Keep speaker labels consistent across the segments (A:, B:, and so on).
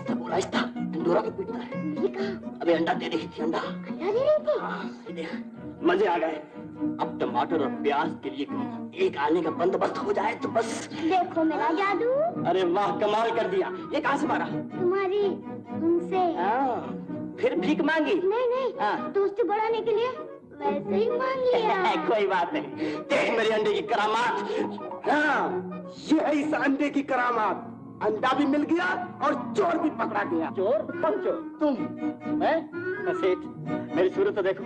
A: आहिस्ता बोल, आहिस्ता। ढिंडोरा क्यों पीटता है?
B: ये कहा?
A: अबे अंडा दे रही थी, अंडा।
B: अंडा दे रही थी?
A: हाँ, ये देख, मजे आ गए। अब टमाटर और प्याज के लिए एक आने का बंदोबस्त हो जाए तो बस।
B: देखो मेरा जादू।
A: अरे वाह, कमाल कर दिया। ये कहाँ से मारा?
B: तुम्हारी उनसे।
A: फिर भीख मांगी?
B: नहीं नहीं, दोस्ती बढ़ाने के लिए वैसे ही मांग लिया।
A: कोई बात नहीं, देख मेरे अंडे की करामात। हाँ, ये है इस अंडे की करामात। अंडा भी मिल गया और चोर भी पकड़ा गया। चोर? कौन चोर? तुम? मैं? सेठ, मेरी सूरत तो देखो,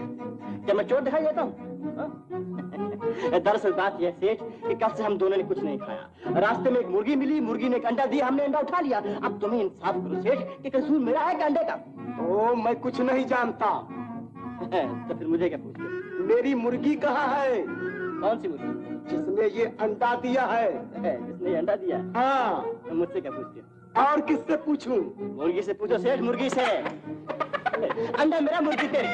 A: क्या मैं चोर दिखाई देता हूँ? दरअसल बात यह सेठ कि कल से हम दोनों ने कुछ नहीं खाया। रास्ते में एक मुर्गी मिली, मुर्गी ने एक अंडा दिया, हमने अंडा उठा लिया। अब तुम्हें इंसाफ करो सेठ कि कसूर मेरा है कि अंडे का? ओ, मैं कुछ नहीं जानता। तो फिर मुझे क्या पूछते? मेरी मुर्गी कहाँ है? कौन सी मुर्गी? जिसने ये अंडा दिया है। जिसने अंडा दिया? हाँ। तो मुझसे क्या पूछते? और किससे पूछूं? मुर्गी से पूछो सेठ, मुर्गी से। अंडा मेरा, मुर्गी तेरी।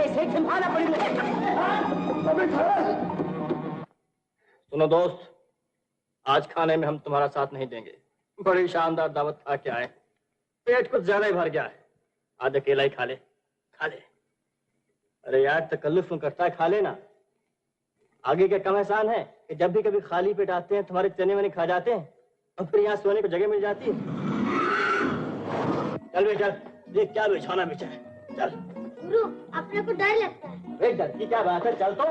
A: सेठ संभालना पड़ेगा। सुनो दोस्त, आज खाने में हम तुम्हारा साथ नहीं देंगे। बड़ी शानदार दावत खा के आए, पेट कुछ ज्यादा ही भर गया है। आज अकेला ही खा ले, खा ले। अरे यार, तकल्लुफ करता है, खा लेना। आगे क्या कम एहसान है कि जब भी कभी खाली पेट आते हैं तुम्हारे चने वने खा जाते हैं और फिर यहाँ सोने को जगह मिल जाती है। चल बे चल, देख क्या बिछाना बिछा है। चल
B: गुरु, अपने को डर लगता है।
A: वे डर की क्या बात है, चल तो।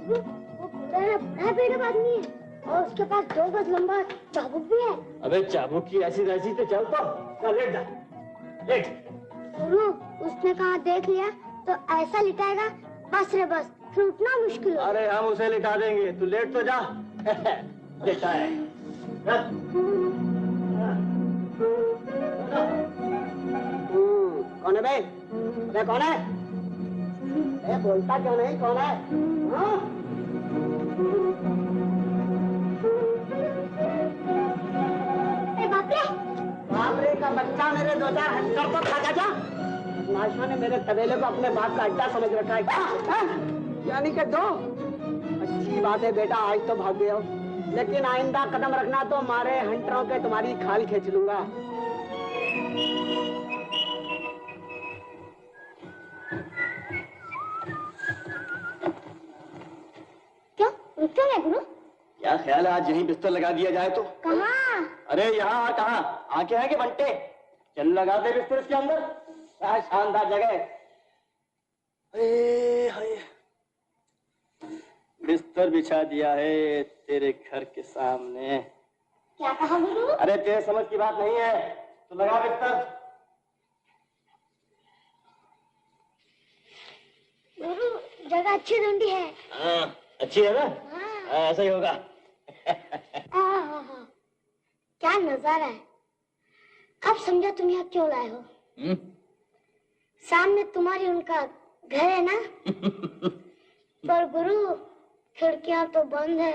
B: गुरु, वो बड़ा बेड़ा आदमी है और उसके पास 2 गज लंबा चाबुक भी है।
A: अबे चाबुक की ऐसी वैसी तो चल तो। चल लेट जा, लेट।
B: गुरु, उसने कहा देख लिया तो ऐसा लिटाएगा बस रे बस, फिर उठना मुश्किल हो।
A: अरे हम उसे लिटा देंगे, तू लेट तो जा। लेटा है। कौन है बे? बे कौन है? बे बोलता क्यों नहीं, कौन है? बापरे का बच्चा, मेरे 2-4 हंटर तो खा जा। नाशा ने मेरे तबेले को अपने बाप का अड्डा समझ रखा है क्या? यानी कि 2? अच्छी बात है बेटा, आज तो भाग गए हो, लेकिन आइंदा कदम रखना तो मारे हंटरों के तुम्हारी खाल खींच लूंगा।
B: क्यों रुक क्यों गए गुरु?
A: क्या ख्याल है आज यहीं बिस्तर लगा दिया जाए तो?
B: कहाँ?
A: अरे यहाँ कहाँ, आंखें हैं कि बंटे? चल लगा दे बिस्तर इसके अंदर। क्या शानदार जगह है। बिस्तर बिछा दिया है तेरे घर के सामने।
B: क्या कहा गुरु?
A: अरे तेरे समझ की बात नहीं है, तो लगा बिस्तर।
B: गुरु, जगह अच्छी ढूंढी है।
A: हाँ, अच्छी है ना? हाँ, ऐसा ही होगा।
B: क्या नजारा है। अब समझा तुम यहाँ क्यों लाए हो। सामने तुम्हारी उनका घर है ना? पर गुरु, खिड़कियां तो बंद है।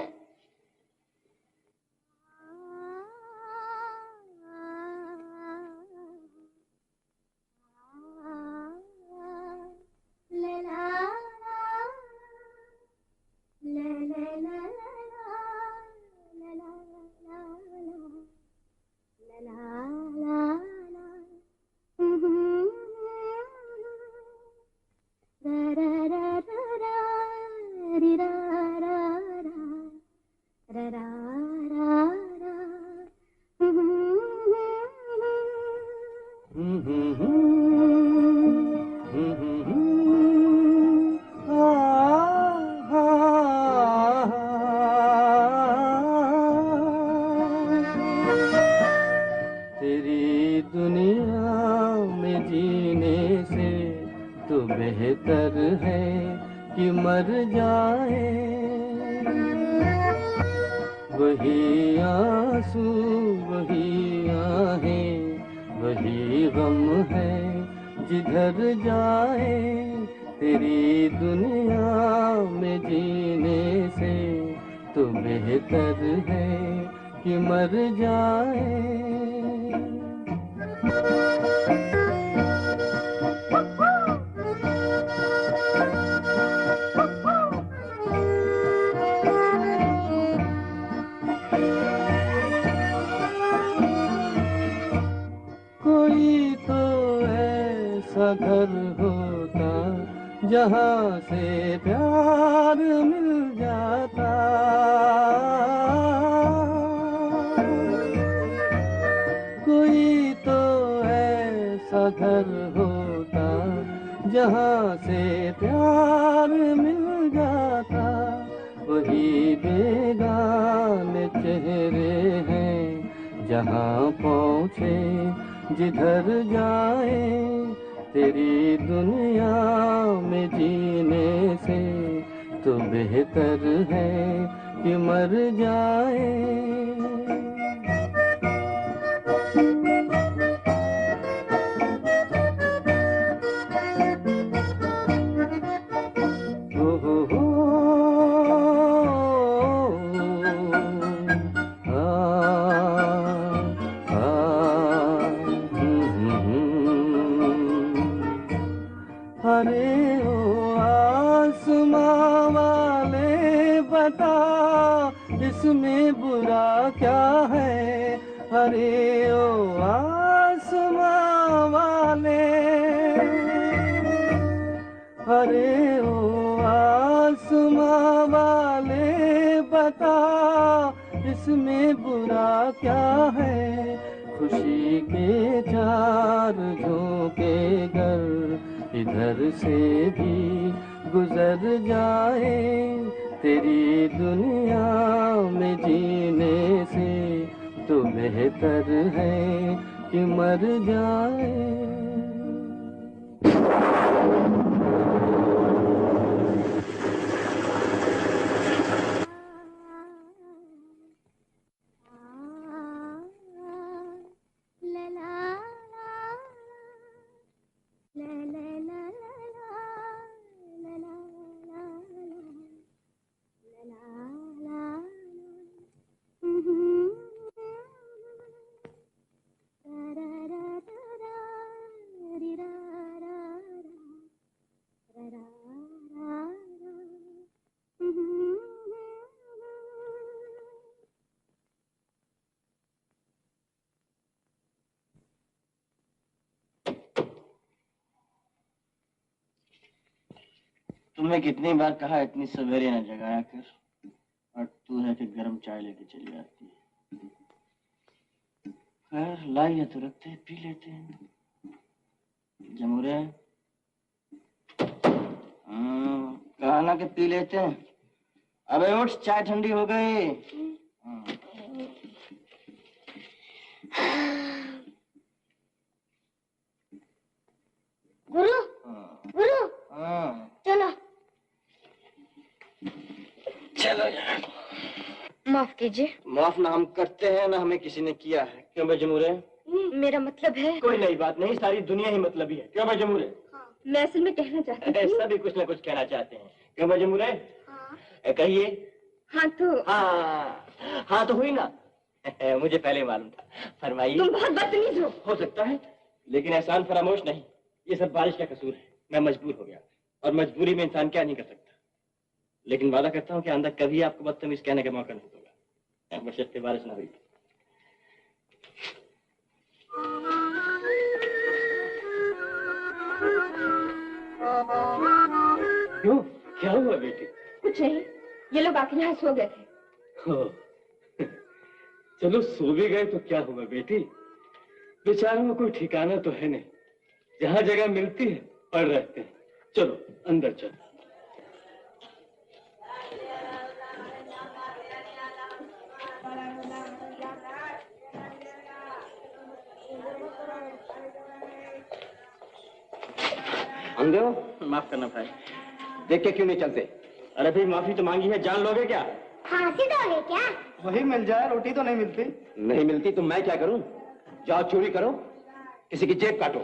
C: ऐसा घर होता जहाँ से प्यार मिल जाता। कोई तो ऐसा घर होता जहाँ से प्यार मिल जाता। वही बेगाने चेहरे हैं जहाँ पहुँचे जिधर जाए। तेरी दुनिया में जीने से तो बेहतर है कि मर जाए। अरे ओ आसमां वाले बता इसमें बुरा क्या है। अरे ओ आसमां वाले, अरे ओ आसमां वाले बता इसमें बुरा क्या है। खुशी के चार झोंके गर इधर से भी गुजर जाए। तेरी दुनिया में जीने से तो बेहतर है कि मर जाए।
D: तुमने कितनी बार कहा इतनी सवेरे न जगाया कर, और तू है कि गर्म चाय लेके चली आती है। खैर लाई है तो रखते हैं, पी लेते हैं। जमुरे कहा ना कि पी लेते हैं। अबे उठ, चाय ठंडी हो गई।
B: गुरु, गुरु, चलो
D: चलो यार।
B: माफ कीजिए।
D: माफ ना हम करते हैं ना हमें किसी ने किया है। क्यों बे जमूरे?
B: मेरा मतलब है।
D: कोई नई बात नहीं, सारी दुनिया ही मतलबी है। क्यों बे जमूरे?
B: हाँ। मैं असल में कहना चाहती हूँ।
D: सभी कुछ ना कुछ कहना चाहते हैं। क्यों बे जमूरे? हाँ। कहिए।
B: हाँ तो।
D: हाँ तो हुई ना। मुझे पहले मालूम था। फरमाइए।
B: तुम बहुत बदतमीज
D: हो सकता है, लेकिन एहसान फरामोश नहीं। ये सब बारिश का कसूर है। मैं मजबूर हो गया, और मजबूरी में इंसान क्या नहीं कर सकता। लेकिन वादा करता हूँ कि आंदा कभी आपको बदतमीज कहने का मौका नहीं दूंगा। बशर्ते बारिश ना हुई। क्यों, क्या हुआ बेटी?
B: कुछ नहीं, ये लोग आके यहाँ सो गए थे।
C: चलो सो भी गए तो क्या हुआ बेटी, बेचारों को कोई ठिकाना तो है नहीं। जहाँ जगह मिलती है पड़ रहते हैं। चलो अंदर चलो।
D: अंधे, माफ करना भाई।
A: देख के क्यों नहीं चलते?
D: अरे भाई माफी तो मांगी है, जान लोगे क्या?
B: फांसी दोगे क्या?
A: वही मिल जाए, रोटी तो नहीं मिलती। नहीं मिलती तो मैं क्या करूं? जाओ चोरी करो, किसी की जेब काटो।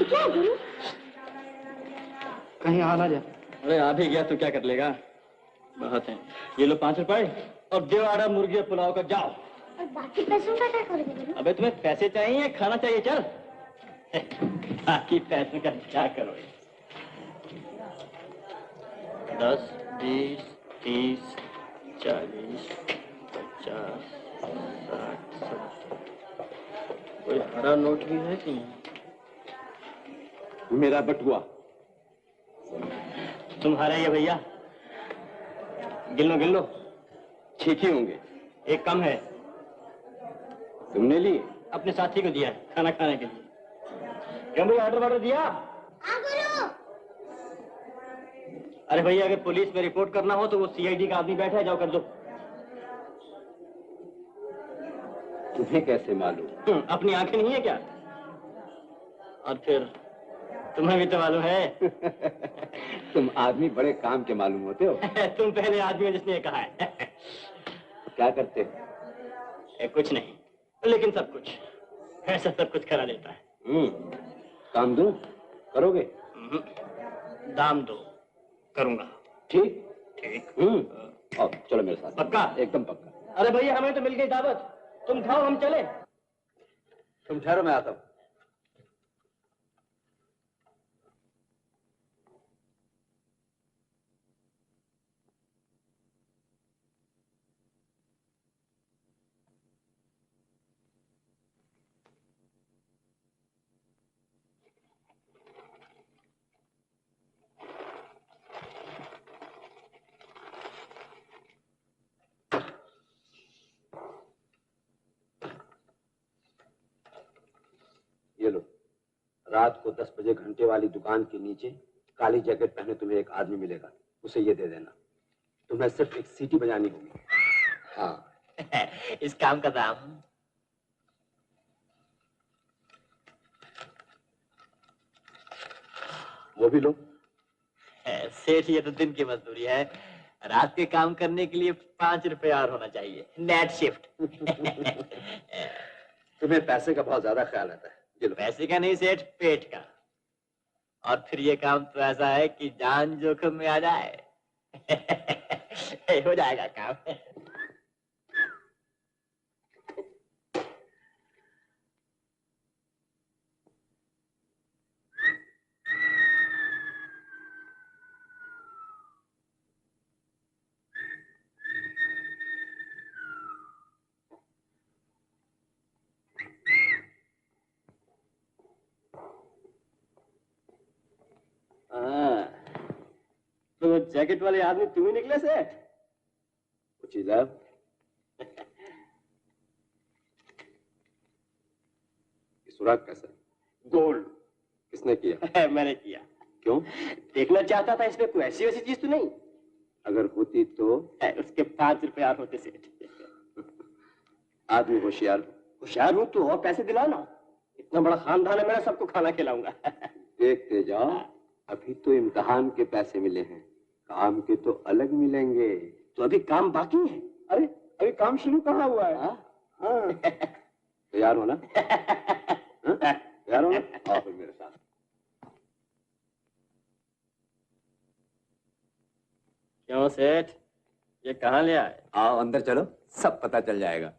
B: क्या गुरु?
A: कहीं आ ना जा।
D: अरे आ भी गया तो क्या कर लेगा? बहुत है। ये लो 5 रुपए और देव आड़ा मुर्गी पुलाव का, जाओ।
B: और बाकी पैसों का क्या करोगे गुरु?
D: अबे तुम्हें पैसे चाहिए, खाना चाहिए, चल। बाकी पैसों का क्या करोगे? 10, 20, 30, 40, 50, 60, कोई हरा नोट भी है कि नहीं?
A: मेरा बटुआ।
D: तुम्हारा ये भैया, गिन लो।
A: ठीक ही होंगे।
D: एक कम है।
A: तुमने लिए?
D: अपने साथी को दिया है खाना खाने के लिए। क्यों भाई, ऑर्डर दिया?
B: हाँ गुरु।
D: अरे भैया, अगर पुलिस में रिपोर्ट करना हो तो वो सीआईडी का आदमी बैठा है, जाओ कर दो।
A: तुम्हें कैसे मालूम?
D: अपनी आंखें नहीं है क्या? और फिर तुम्हें भी तो मालूम है।
A: तुम आदमी बड़े काम के मालूम होते हो।
D: तुम पहले आदमी हो जिसने ये कहा है।
A: क्या करते हो?
D: कुछ नहीं, लेकिन सब कुछ, ऐसा सब कुछ करा देता है।
A: काम दूं? करोगे?
D: दाम दो, करूंगा।
A: ठीक। आओ चलो मेरे साथ।
D: पक्का?
A: एकदम पक्का।
D: अरे भैया, हमें तो मिल गई दावत, तुम खाओ हम चले।
A: तुम ठहरो, मैं आता हूँ। ये लो, रात को 10 बजे घंटे वाली दुकान के नीचे काली जैकेट पहने तुम्हें एक आदमी मिलेगा, उसे ये दे देना। तुम्हें सिर्फ एक सीटी बजानी होगी। हाँ।
D: इस काम का दाम?
A: वो भी लो।
D: सेठ, ये तो दिन की मजदूरी है, रात के काम करने के लिए 5 रुपए और होना चाहिए, नाइट शिफ्ट।
A: तुम्हें पैसे का बहुत ज्यादा ख्याल आता है। ये लो।
D: पैसे का नहीं सेठ, पेट का। और फिर ये काम तो ऐसा है कि जान जोखिम में आ जाए। हो जाएगा काम। तो वो जैकेट वाले आदमी तुम ही निकले सेठ?
A: कुछ इधर। सुराग कैसा?
D: गोल्ड।
A: किसने किया?
D: मैंने किया।
A: क्यों?
D: देखना चाहता था इसमें कोई ऐसी वैसी चीज तो नहीं।
A: अगर होती तो?
D: उसके 5 रुपए और होते सेठ।
A: आदमी होशियार।
D: होशियार हूँ तो और पैसे दिलाना। इतना बड़ा खानदान है मेरा, सबको खाना खिलाऊंगा।
A: देखते जाओ, अभी तो इम्तिहान के पैसे मिले हैं, काम के तो अलग मिलेंगे।
D: तो अभी काम बाकी है?
A: अरे अभी काम शुरू कहाँ हुआ है? हाँ। तैयार हो ना? तैयार हो ना? आओ फिर मेरे साथ।
D: क्यों सेठ, ये कहाँ ले आए?
A: आओ अंदर चलो, सब पता चल जाएगा।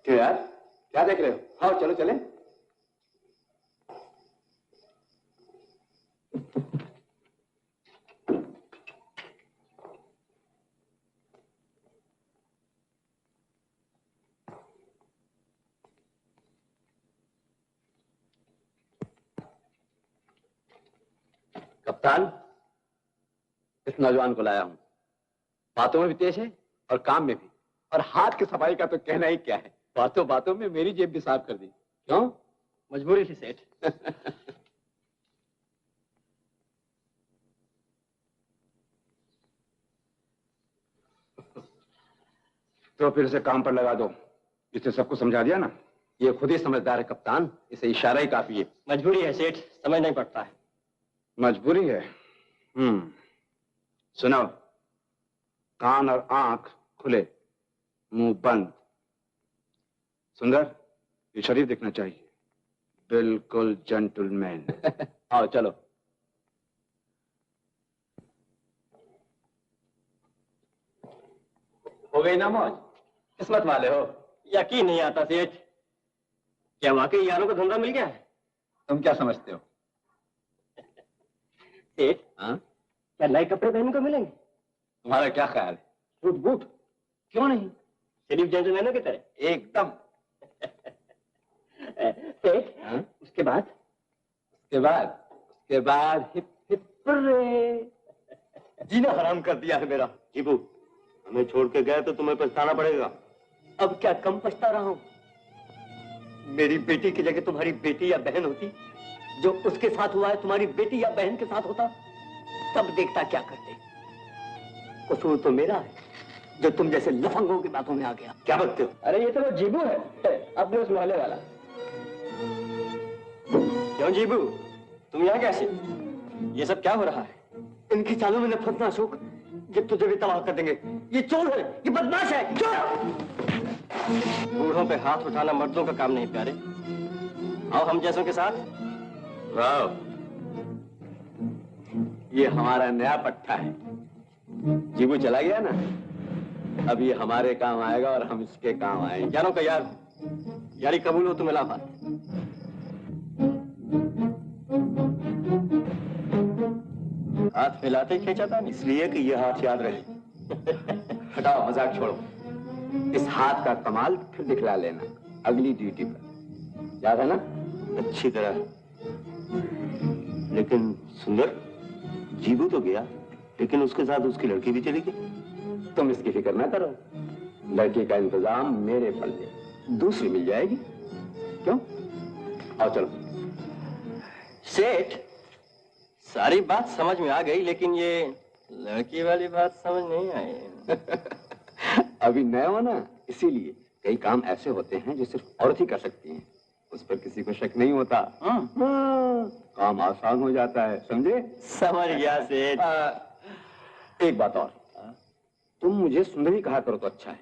A: क्यों यार, क्या देख रहे हो? आओ चलो चले। कप्तान, इस नौजवान को लाया हूं। बातों में भी तेज है और काम में भी, और हाथ की सफाई का तो कहना ही क्या है। बातों बातों में मेरी जेब भी साफ कर दी। क्यों?
D: मजबूरी थी सेठ।
A: तो फिर इसे काम पर लगा दो। इसे सबको समझा दिया ना? ये खुद ही समझदार है कप्तान, इसे इशारा ही काफी है।
D: मजबूरी है सेठ, समझ नहीं पड़ता है।
A: मजबूरी है? सुनो, कान और आंख खुले, मुंह बंद। सुंदर, ये शरीफ दिखना चाहिए, बिल्कुल जेंटलमैन। आओ चलो। हो गई ना मौज? किस्मत वाले हो।
D: यकीन नहीं आता सेठ, क्या वाकई यारों का धंधा मिल गया है?
E: तुम क्या समझते हो?
D: सेठ,
E: हाँ?
D: क्या नए कपड़े पहनने को मिलेंगे?
E: तुम्हारा क्या ख्याल है?
D: Suit boot?
E: क्यों नहीं?
D: शरीफ जेंटलमैनों की तरह।
E: एकदम।
D: सेठ,
E: हाँ?
D: उसके बाद?
E: उसके बाद हिप हिप हुर्रे।
D: जीना हराम कर दिया है मेरा। जीबू, हमें छोड़ के गए तो तुम्हें पछताना पड़ेगा। अब क्या कम पछता रहा हूं? मेरी बेटी की जगह तुम्हारी बेटी या बहन होती, जो उसके साथ हुआ है तुम्हारी बेटी या बहन के साथ होता, तब देखता क्या करते। कसूर तो मेरा है जो तुम जैसे लफंगों की बातों में आ गया। क्या बकते हो? अरे ये तो वो जीबू है, अपने उस मोहल्ले वाला। क्यों जीबू, तुम यहाँ कैसे? ये सब क्या हो रहा है? इनकी चालों में नफरत ना अशोक, ये तुझे भी तबाह कर देंगे। ये चोर है, ये बदमाश है। बूढ़ों पे हाथ उठाना मर्दों का काम नहीं प्यारे। आओ हम जैसों के साथ।
E: वाह, ये हमारा नया पट्टा है। जीबू चला गया ना, अब ये हमारे काम आएगा और हम इसके काम आएंगे।
D: यारों का यार, यारी कबूल हो तो मिला बात। हाथ मिलाते खींचा था, इसलिए कि ये हाथ याद रहे।
E: हटाओ, मजाक छोड़ो। इस हाथ का कमाल फिर दिखला लेना अगली ड्यूटी पर, याद है ना?
D: अच्छी तरह। लेकिन सुंदर, जीबू तो गया, लेकिन उसके साथ उसकी लड़की भी चली गई।
E: तुम इसकी फिक्र ना करो, लड़की का इंतजाम मेरे पल्ले, दूसरी मिल जाएगी। क्यों? आओ चलो।
D: सेठ, सारी बात समझ में आ गई, लेकिन ये लड़की वाली बात समझ नहीं आई।
E: अभी नए हो ना, इसीलिए कई काम ऐसे होते हैं जो सिर्फ औरत ही कर सकती हैं, उस पर किसी को शक नहीं होता। हाँ, काम आसान हो जाता है, समझे?
D: समझ गया सेठ।
E: एक बात और, तुम मुझे सुंदरी कहा करो तो अच्छा है।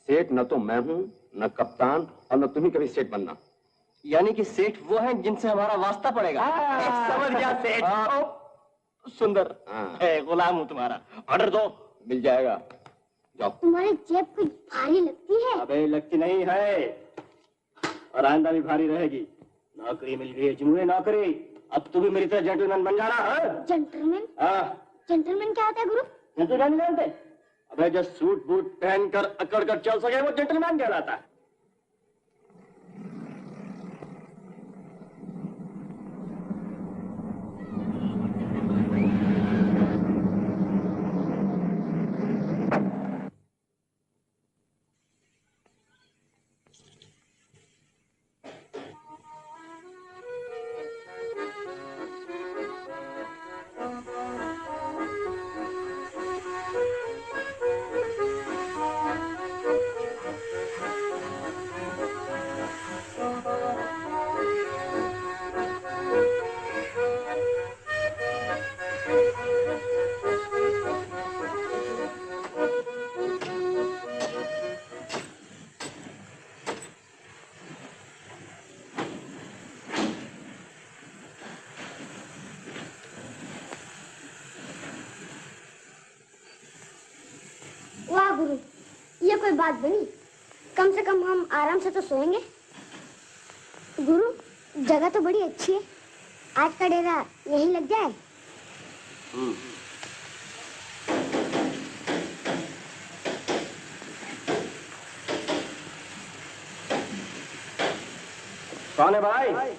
E: सेठ न तो मैं हूं, न कप्तान, और न तुम्ही कभी सेठ बनना।
D: यानी कि सेठ वो हैं जिनसे हमारा वास्ता पड़ेगा। समझ गया सेठ। सुंदर, गुलाम हूं तुम्हारा। ऑर्डर दो।
E: मिल जाएगा, जाओ।
B: तुम्हारी जेब कुछ भारी लगती है।
D: अबे लगती नहीं है, और आइंदा भी भारी रहेगी। नौकरी मिल गई है जिन्होंने नौकरी, अब तू भी मेरी तरह जेंटलमैन बन जाना है।
B: जेंटलमैन? जेंटलमैन क्या होता है गुरु?
D: जेंटलमैन जानते? अबे जो सूट बूट पहनकर अकड़ कर चल सके वो जेंटलमैन कहलाता है।
B: वाह गुरु, ये कोई बात बनी? कम से कम हम आराम से तो सोएंगे। गुरु, जगह तो बड़ी अच्छी है, आज का डेरा यहीं लग जाए।
D: कौन है भाई?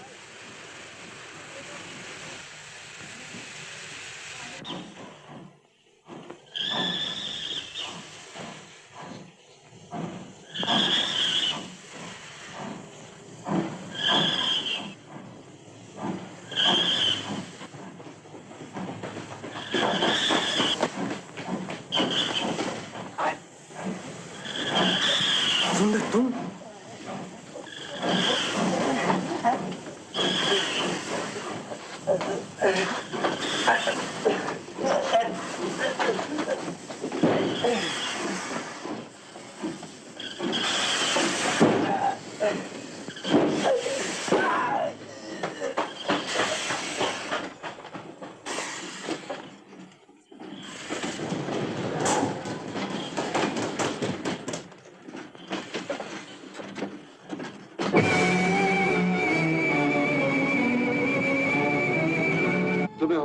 D: सुंदर तुम?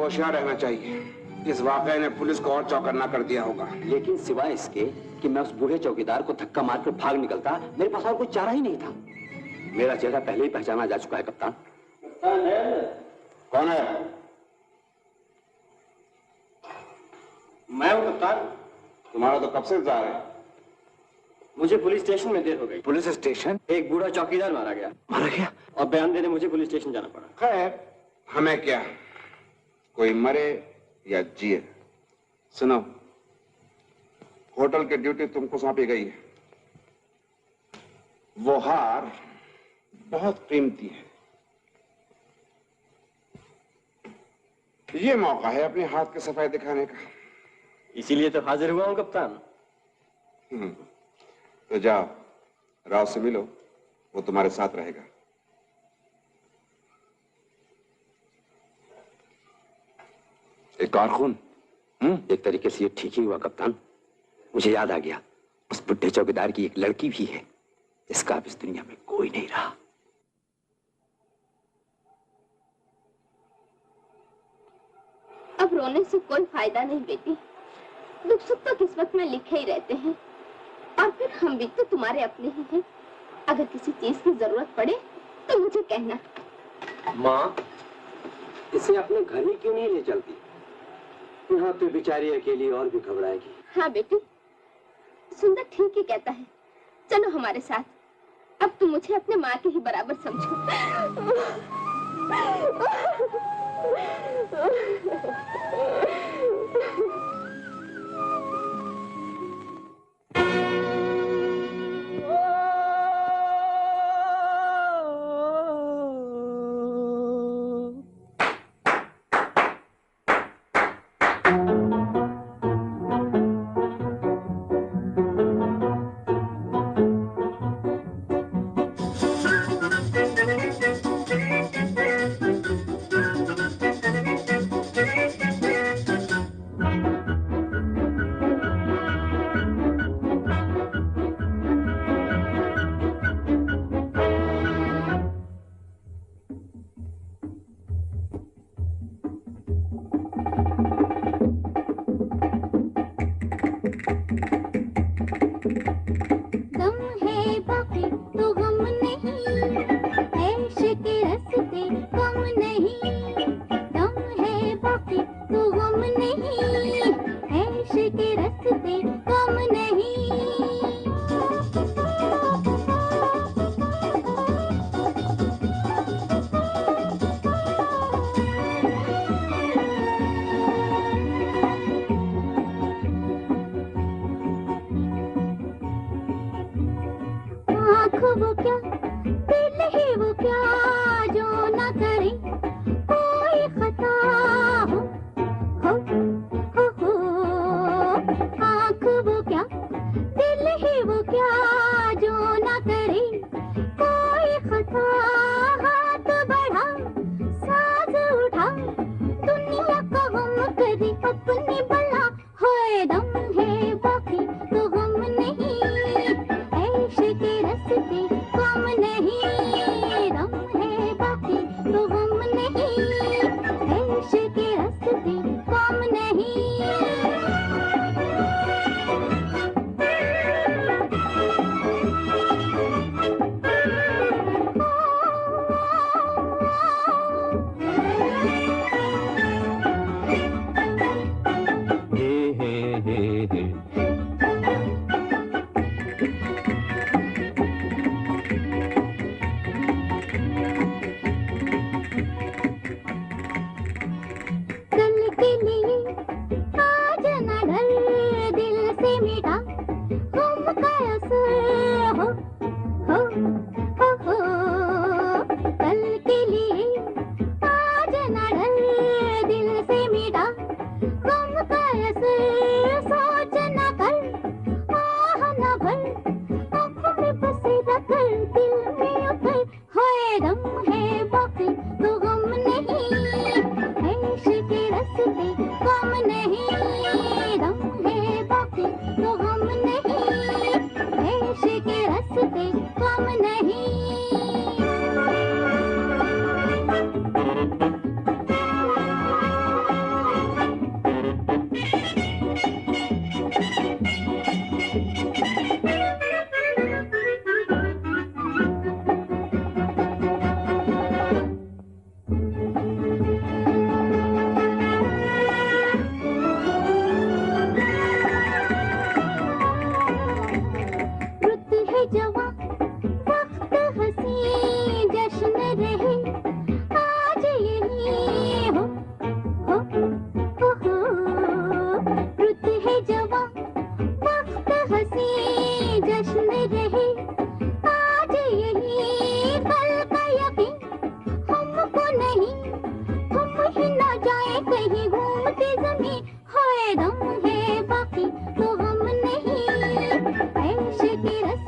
F: होशियार रहना चाहिए। इस वाकये ने पुलिस को और चौकन्ना कर दिया होगा।
E: लेकिन सिवाय इसके कि मैं उस बूढ़े चौकीदार को धक्का मारकर भाग निकलता, मेरे पास और कोई चारा ही नहीं था। मेरा चेहरा पहले ही पहचाना जा चुका है कप्तान।
F: कौन है?
D: मैं हूँ कप्तान।
F: तुम्हारा तो कब से इंतजार है।
D: मुझे पुलिस स्टेशन में देर हो गई।
F: Police station?
D: एक बूढ़ा चौकीदार मारा गया।
F: मारा गया?
D: और बयान देने मुझे पुलिस स्टेशन जाना पड़ा।
F: खैर, हमें क्या, कोई मरे या जिए। सुनो, होटल की ड्यूटी तुमको सौंपी गई है। वो हार बहुत कीमती है। ये मौका है अपने हाथ की सफाई दिखाने का।
D: इसीलिए तो हाजिर हुआ हूँ कप्तान।
F: तो जाओ, राव से मिलो, वो तुम्हारे साथ रहेगा।
E: एक और खून? एक तरीके से ये ठीक ही हुआ कप्तान। मुझे याद आ गया, उस बुढ़े चौकीदार की एक लड़की भी है जिसका अब इस दुनिया में कोई नहीं रहा।
G: अब रोने से कोई फायदा नहीं बेटी। दुख सुख तो किस्मत में लिखे ही रहते हैं, और फिर हम भी तो तुम्हारे अपने ही हैं। अगर किसी चीज की जरूरत पड़े तो मुझे कहना।
E: माँ, इसे अपने घर ही क्यों नहीं ले चलती? यहाँ तो बेचारी अकेली और भी घबराएगी।
G: हाँ बेटी, सुंदर ठीक ही कहता है। चलो हमारे साथ। अब तुम मुझे अपने माँ के ही बराबर समझो।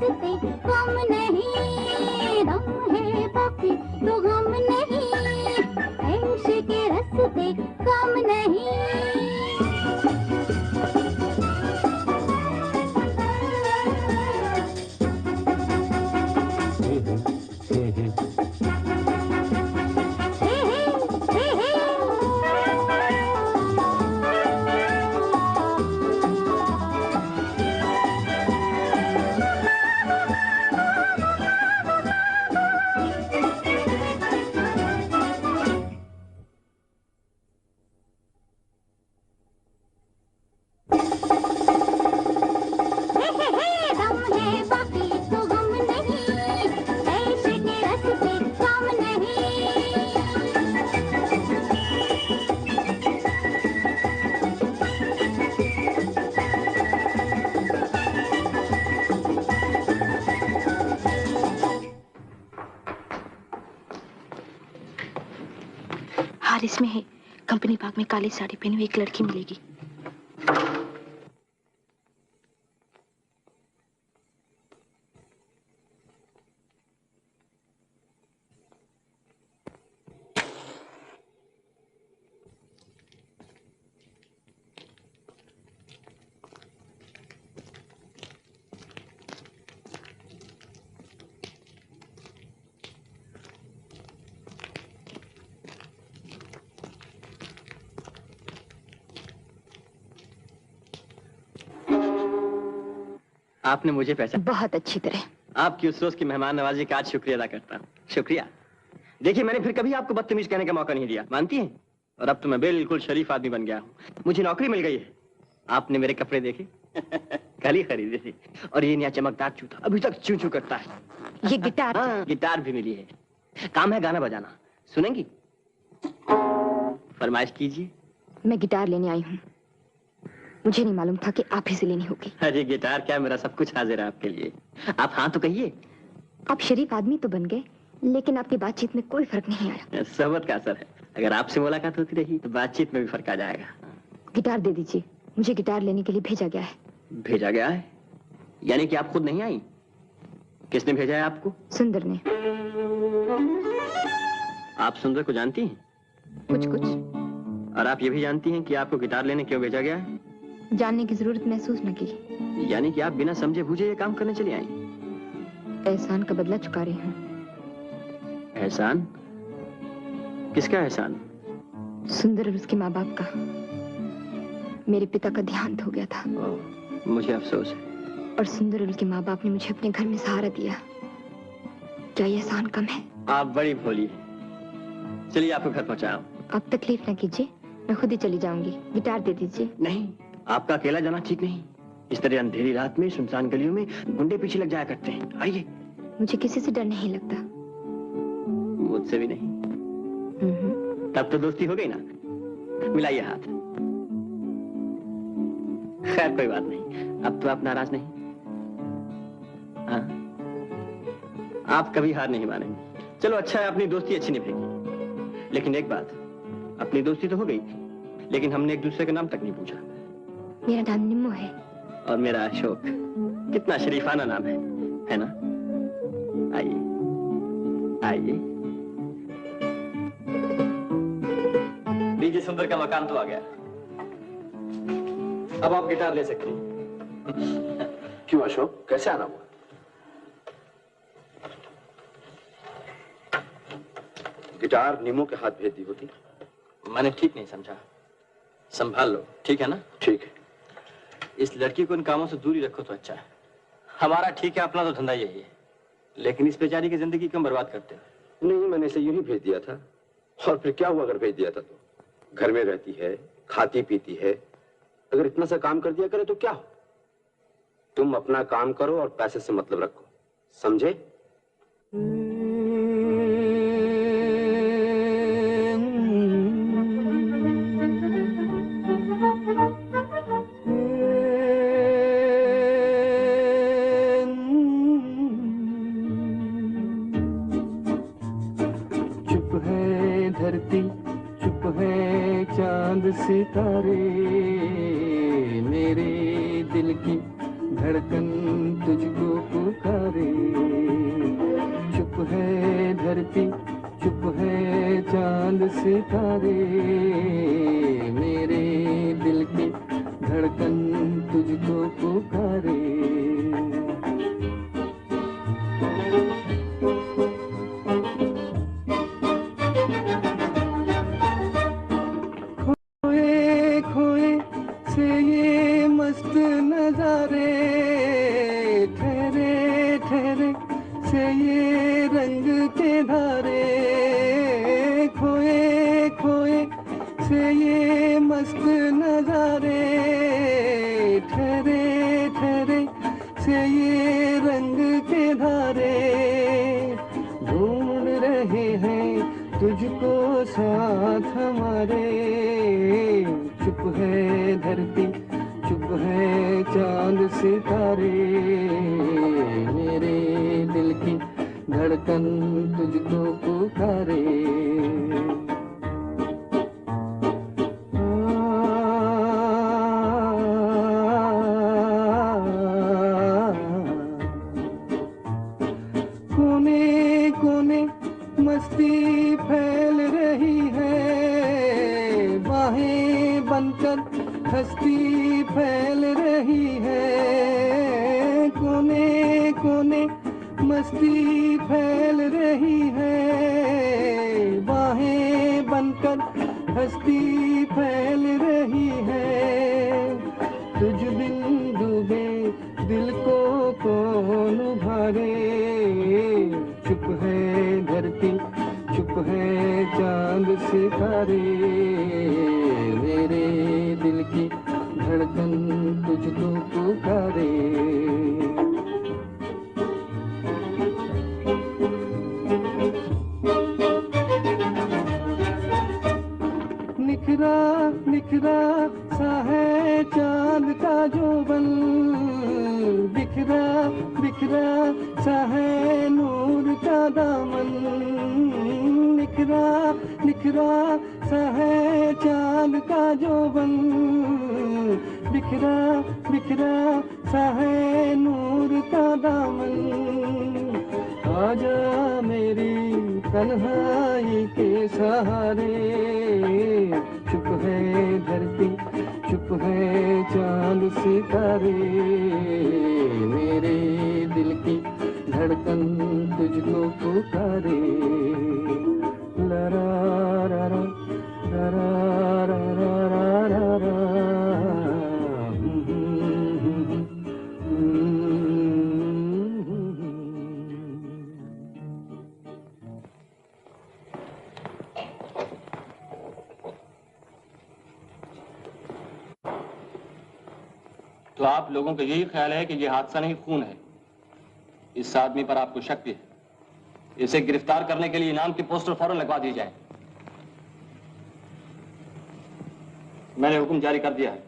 B: रस्ते कम नहीं, दम है बाकी तो गम नहीं, ऐश के रस्ते कम नहीं।
H: हार इसमें है, कंपनी बाग में काली साड़ी पहनी हुई एक लड़की मिलेगी।
D: आपने मुझे पहचाना?
H: बहुत अच्छी तरह।
D: आपकी उस रोज की मेहमान नवाजी का आज शुक्रिया अदा करता हूँ। शुक्रिया। देखिए, मैंने फिर कभी आपको बदतमीज कहने का मौका नहीं दिया, मानती हैं? और अब तो मैं बिल्कुल शरीफ आदमी बन गया हूँ। मुझे नौकरी मिल गई है। आपने मेरे कपड़े देखे? कल ही खरीदे थे। और ये नया चमकदार जूता अभी तक चू चू करता है।
H: ये गिटार?
D: हाँ, गिटार भी मिली है। काम है गाना बजाना, सुनेंगी? फरमाइश कीजिए।
H: मैं गिटार लेने आई हूँ, मुझे नहीं मालूम था कि आप ही से लेनी होगी।
D: अरे गिटार क्या, मेरा सब कुछ हाजिर है आपके लिए। आप हाँ तो कहिए।
H: आप शरीफ आदमी तो बन गए, लेकिन आपकी बातचीत में कोई फर्क नहीं आया।
D: सोहबत का असर है। अगर आपसे मुलाकात होती रही तो बातचीत में भी फर्क आ जाएगा।
H: गिटार दे दीजिए, मुझे गिटार लेने के लिए भेजा गया है।
D: भेजा गया है? यानी कि आप खुद नहीं आई? किसने भेजा है आपको?
H: सुंदर ने।
D: आप सुंदर को जानती हैं?
H: कुछ कुछ।
D: और आप ये भी जानती हैं कि आपको गिटार लेने क्यों भेजा गया है?
H: जानने की जरूरत महसूस न की।
D: यानी कि आप बिना समझे बूझे ये काम करने चली आई?
H: एहसान का बदला चुका रही हूँ।
D: एहसान? किसका एहसान?
H: सुंदर और उसके माँ बाप का। मेरे पिता का देहांत हो गया था।
D: मुझे अफसोस है।
H: और सुंदर और उसके माँ बाप ने मुझे अपने घर में सहारा दिया। क्या ये एहसान कम है?
D: आप बड़ी भोली हैं। चलिए आपको घर पहुँचाओ।
H: आप तकलीफ न कीजिए, मैं खुद ही चली जाऊंगी। गिटार दे दीजिए।
D: नहीं, आपका अकेला जाना ठीक नहीं। इस तरह अंधेरी रात में सुनसान गलियों में गुंडे पीछे लग जाया करते हैं। आइए।
H: मुझे किसी से डर नहीं लगता।
D: मुझसे भी नहीं। तब तो दोस्ती हो गई ना। मिलाइए हाथ। खैर कोई बात नहीं, अब तो आप नाराज नहीं। हाँ, आप कभी हार नहीं मानेंगे। चलो अच्छा है, अपनी दोस्ती अच्छी निभेगी। लेकिन एक बात, अपनी दोस्ती तो हो गई, लेकिन हमने एक दूसरे का नाम तक नहीं पूछा।
H: मेरा नाम निम्मो है।
D: और मेरा अशोक। कितना शरीफाना नाम है ना? आइए आइए। लीजिए, सुंदर का मकान तो आ गया। अब आप गिटार ले सकती हैं।
E: क्यों अशोक, कैसे आना हुआ? गिटार निमो के हाथ भेज दी होती।
D: मैंने ठीक नहीं समझा। संभाल लो, ठीक है ना?
E: ठीक है।
D: इस लड़की को इन कामों से दूरी रखो तो अच्छा है। हमारा ठीक है, अपना तो धंधा यही है, लेकिन इस बेचारी की जिंदगी क्यों बर्बाद करते हो?
E: नहीं, मैंने इसे यूं ही भेज दिया था। और फिर क्या हुआ अगर भेज दिया था तो? घर में रहती है, खाती पीती है, अगर इतना सा काम कर दिया करे तो क्या हो? तुम अपना काम करो और पैसे से मतलब रखो, समझे?
I: चुप है चांद सितारे, मेरे दिल की धड़कन तुझको पुकार। धरती, चुप है चांद सितारे, मेरे दिल की धड़कन तुझको पुकारे। खोए खोए से ये मस्त नजारे, ठहरे ठहरे से ये रंग के धारे, खोए खोए से ये मस्त नजारे, ठहरे ठहरे से ये रंग के धारे, ढूंढ रहे हैं तुझको साथ हमारे, चुप है धरती, चुप है चांद सितारे, मेरे दिल की धड़कन तुझको पुकारे। कोने कोने मस्ती फैल रही है, बाहें बनकर हस्ती फैल रही है, कोने कोने मस्ती फैल रही है, बाहें बनकर हस्ती फैल रही है, तुझ बिन डूबे दिल को कौन उभारे, चुप है धरती, चुप है चांद सितारे, मेरे दिल की धड़कन तुझको पुकारे। निखरा निखरा सा है चांद का जोबन, बिखरा बिखरा सा है नूर का दामन, निखरा निखरा सा है चांद का जोबन, बिखरा बिखरा सा है नूर का दामन, आजा मेरी तन्हाई के सहारे, चुप है धरती, चुप है चांद सितारे, मेरे दिल की धड़कन तुझको पुकारे। लरा रा रा रा रा रा रा रा,
D: तो आप लोगों का यही ख्याल है कि ये हादसा नहीं खून है? इस आदमी पर आपको शक है, इसे गिरफ्तार करने के लिए इनाम के पोस्टर फौरन लगवा दिए जाए। मैंने हुक्म जारी कर दिया है।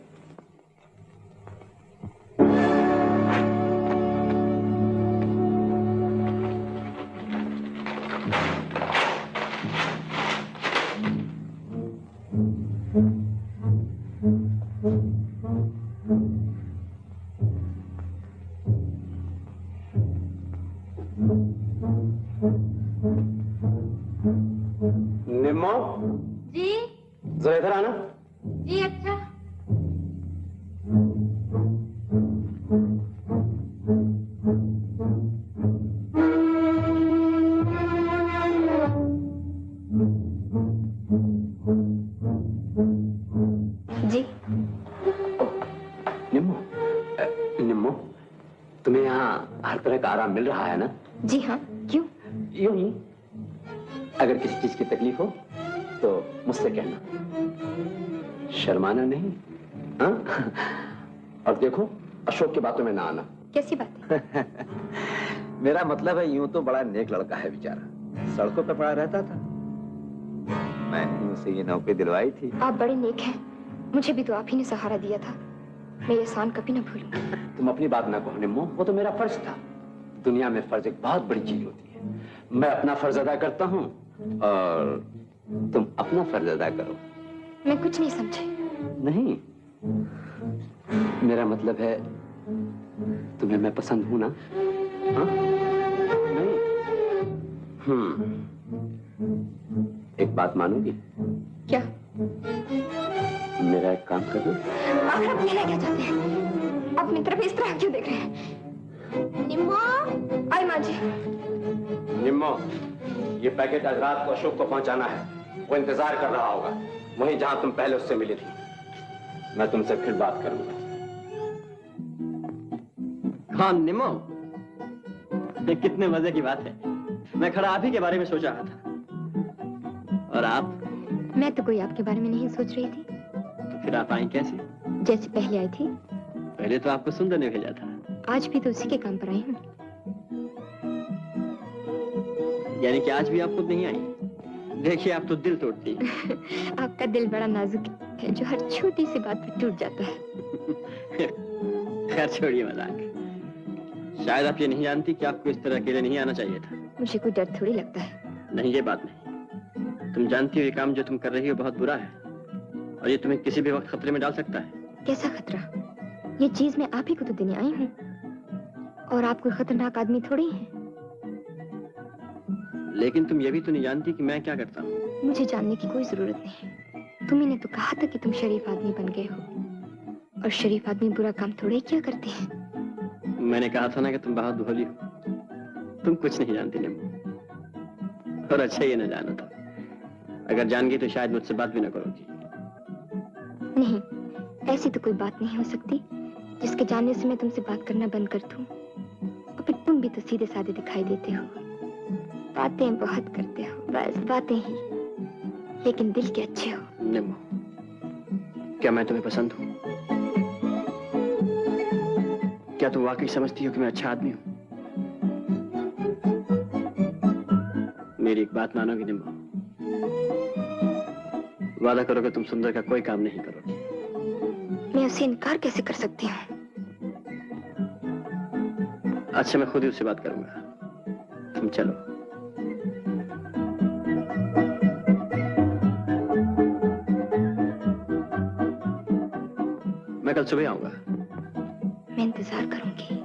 E: निम्मो,
G: जी
E: जरा इधर आना।
G: जी अच्छा।
H: जी
E: निम्मो, निम्मो, तुम्हें यहाँ हर तरह का आराम मिल रहा है ना?
H: जी हाँ, क्यों?
E: यूं ही, अगर किसी चीज की तकलीफ हो तो मुझसे कहना, शर्माना नहीं, हाँ? और देखो, अशोक की बातों में ना आना।
H: कैसी बात है?
E: मेरा मतलब है, यूं तो बड़ा नेक लड़का है बेचारा, सड़कों पर पड़ा रहता था, मैंने उसे ये नौकरी दिलवाई थी।
H: आप बड़े नेक हैं, मुझे भी तो आप ही ने सहारा दिया था, मैं ये एहसान कभी ना भूलूंगी।
E: तुम अपनी बात ना कहो निम्मो, वो तो मेरा फर्ज था। दुनिया में फर्ज एक बहुत बड़ी चीज होती है। मैं अपना फर्ज अदा करता हूँ और तुम अपना फर्ज अदा करो।
H: मैं कुछ नहीं समझी।
E: नहीं, मेरा मतलब है तुम्हें मैं पसंद हूं ना? हाँ? नहीं? एक बात मानोगी?
H: क्या?
E: मेरा एक काम कर दो।
H: आखिर आप कहना क्या चाहते हैं? अपनी तरफ इस तरह क्यों देख रहे हैं? निम्मो, आई माँ जी।
E: निम्मो, ये पैकेट आज रात को अशोक को पहुंचाना है। वो इंतजार कर रहा होगा, वहीं जहां तुम पहले उससे मिली थी। मैं तुमसे फिर बात करूंगा।
D: हाँ निम्मो, ये कितने मजे की बात है। मैं खड़ा आप ही के बारे में सोच रहा था। और आप?
H: मैं तो कोई आपके बारे में नहीं सोच रही थी।
D: तो फिर आप आई कैसे?
H: जैसे पहले आई थी।
D: पहले तो आपको सुंदर ने भेजा था।
H: आज भी तो उसी के काम पर आई हूँ।
D: यानी कि आज भी आप खुद नहीं आई? देखिए आप तो दिल तोड़ती हैं।
H: आपका दिल बड़ा नाजुक है जो हर छोटी सी बात पर टूट जाता है।
D: खैर छोड़िए मजाक। शायद आप ये नहीं जानती कि आपको इस तरह अकेले नहीं आना चाहिए था।
H: मुझे कोई डर थोड़ी लगता है।
D: नहीं, ये बात नहीं। तुम जानती हो ये काम जो तुम कर रही हो बहुत बुरा है और ये तुम्हें किसी भी वक्त खतरे में डाल सकता है।
H: कैसा खतरा? ये चीज मैं आप ही को तो देने आई हूँ और आप कोई खतरनाक आदमी थोड़ी हैं।
D: लेकिन तुम ये भी तो नहीं जानती कि मैं क्या करता हूँ।
H: मुझे जानने की कोई जरूरत नहीं। तुम्ही ने तो कहा था कि तुम शरीफ आदमी बन गए हो और शरीफ आदमी बुरा काम थोड़े क्या करते हैं।
D: मैंने कहा था ना कि तुम बहुत भोली हो। तुम कुछ नहीं जानती निम्मो। और अच्छा ये न जाना था। अगर जान गई तो शायद मुझसे बात भी ना करोगी।
H: नहीं, ऐसी तो कोई बात नहीं हो सकती जिसके जानने से मैं तुमसे बात करना बंद कर दूं। और फिर तुम भी तो सीधे साधे दिखाई देते हो। बातें बहुत करते हो, बस बातें ही, लेकिन दिल के अच्छे हो।
D: निम्मो, क्या मैं तुम्हें पसंद हूँ? क्या तुम वाकई समझती हो कि मैं अच्छा आदमी हूँ? मेरी एक बात मानोगी निम्मो? वादा करो कि तुम सुंदर का कोई काम नहीं करोगी।
H: मैं उसे इनकार कैसे कर सकती हूँ?
D: अच्छा, मैं खुद ही उससे बात करूंगा। तुम चलो। मैं कल सुबह आऊंगा।
H: मैं इंतजार करूंगी।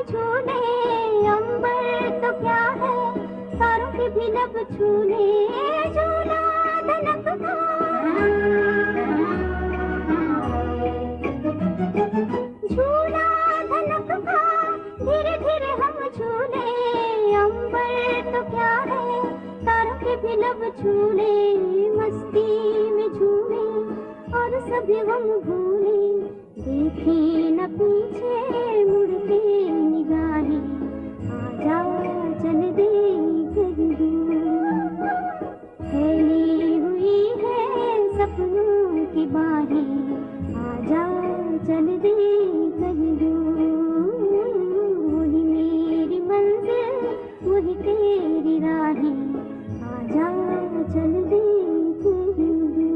B: झूले, अंबर तो क्या है तारों के भी लब छूले, झूला धनक का झूला धनक का, धीरे धीरे हम झूले, अंबर तो क्या है तारों के भी लब छूले, मस्ती में झूले और सभी गम भूले, देखी न पीछे मुड़ते निगाहें, आजा चल दे कहीं दूर, फैली हुई है सपनों की बाहें, आजा चल दे कहीं दूर, वही मेरी मंजिल वही तेरी राहें, आजा चल दे कहीं दूर।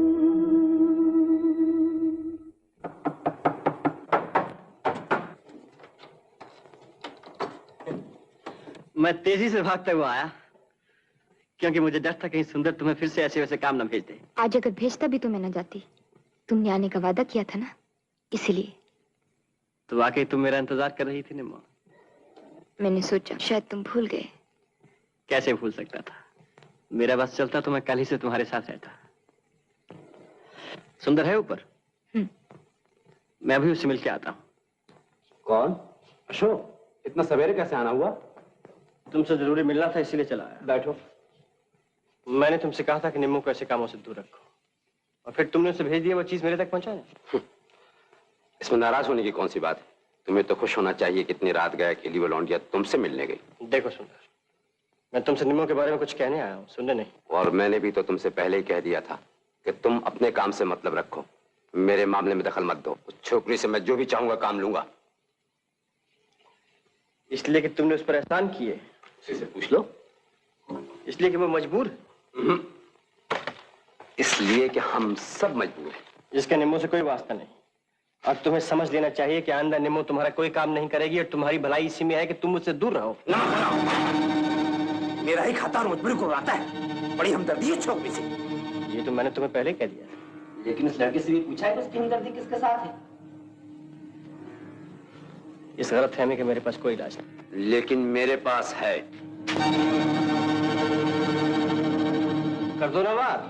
D: मैं तेजी से भागते हुआ आया क्योंकि मुझे डर था कहीं सुंदर तुम्हें फिर से ऐसे वैसे काम न भेज दे।
H: आज अगर भेजता भी तो मैं न जाती, तुमने आने का वादा किया था ना, इसलिए।
D: तो वाकई तुम मेरा इंतजार कर रही थी निम्मो?
H: मैंने सोचा शायद तुम भूल गए।
D: कैसे भूल सकता था? मेरा बस चलता तो मैं कल ही से तुम्हारे साथ रहता। सुंदर है ऊपर? मैं भी उससे मिलके आता हूँ।
E: कौन? अशोक? इतना सवेरे कैसे आना हुआ?
D: तुमसे जरूरी मिलना था इसीलिए चला आया।
E: बैठो।
D: मैंने तुमसे कहा था कि निम्मो को ऐसे कामों से दूर रखो, और फिर तुमने उसे भेज दिया वो चीज मेरे तक पहुंचाने।
E: इसमें नाराज होने की कौन सी बात है? तुम्हें तो खुश होना चाहिए कि इतनी रात गया अकेली वो लौंडिया तुमसे मिलने गई।
D: देखो सुंदर, मैं तुमसे निम्मो के बारे में कुछ कहने आया हूँ, सुनने नहीं।
E: और मैंने भी तो तुमसे पहले ही कह दिया था कि तुम अपने काम से मतलब रखो, मेरे मामले में दखल मत दो। उस छोकरी से मैं जो भी चाहूंगा काम लूंगा।
D: इसलिए कि तुमने उस पर एहसान किए?
E: उसे पूछ लो।
D: इसलिए कि वो मजबूर है?
E: इसलिए कि हम सब मजबूर हैं।
D: जिसका निम्मो से कोई वास्ता नहीं। और तुम्हें समझ लेना चाहिए कि आइंदा निम्मो तुम्हारा कोई काम नहीं करेगी, और तुम्हारी भलाई इसी में है कि तुम मुझसे दूर रहो।
A: मेरा ही खाता और मजबूरी को उड़ाता है। बड़ी हमदर्दी है छोकरी से।
D: ये तो मैंने तुम्हें पहले कह दिया।
A: लेकिन उस लड़के से भी पूछा है कि उसकी हमदर्दी किसके साथ है?
D: इस गलतफहमी के मेरे पास कोई इलाज नहीं।
E: लेकिन मेरे पास है।
D: कर दो ना बात,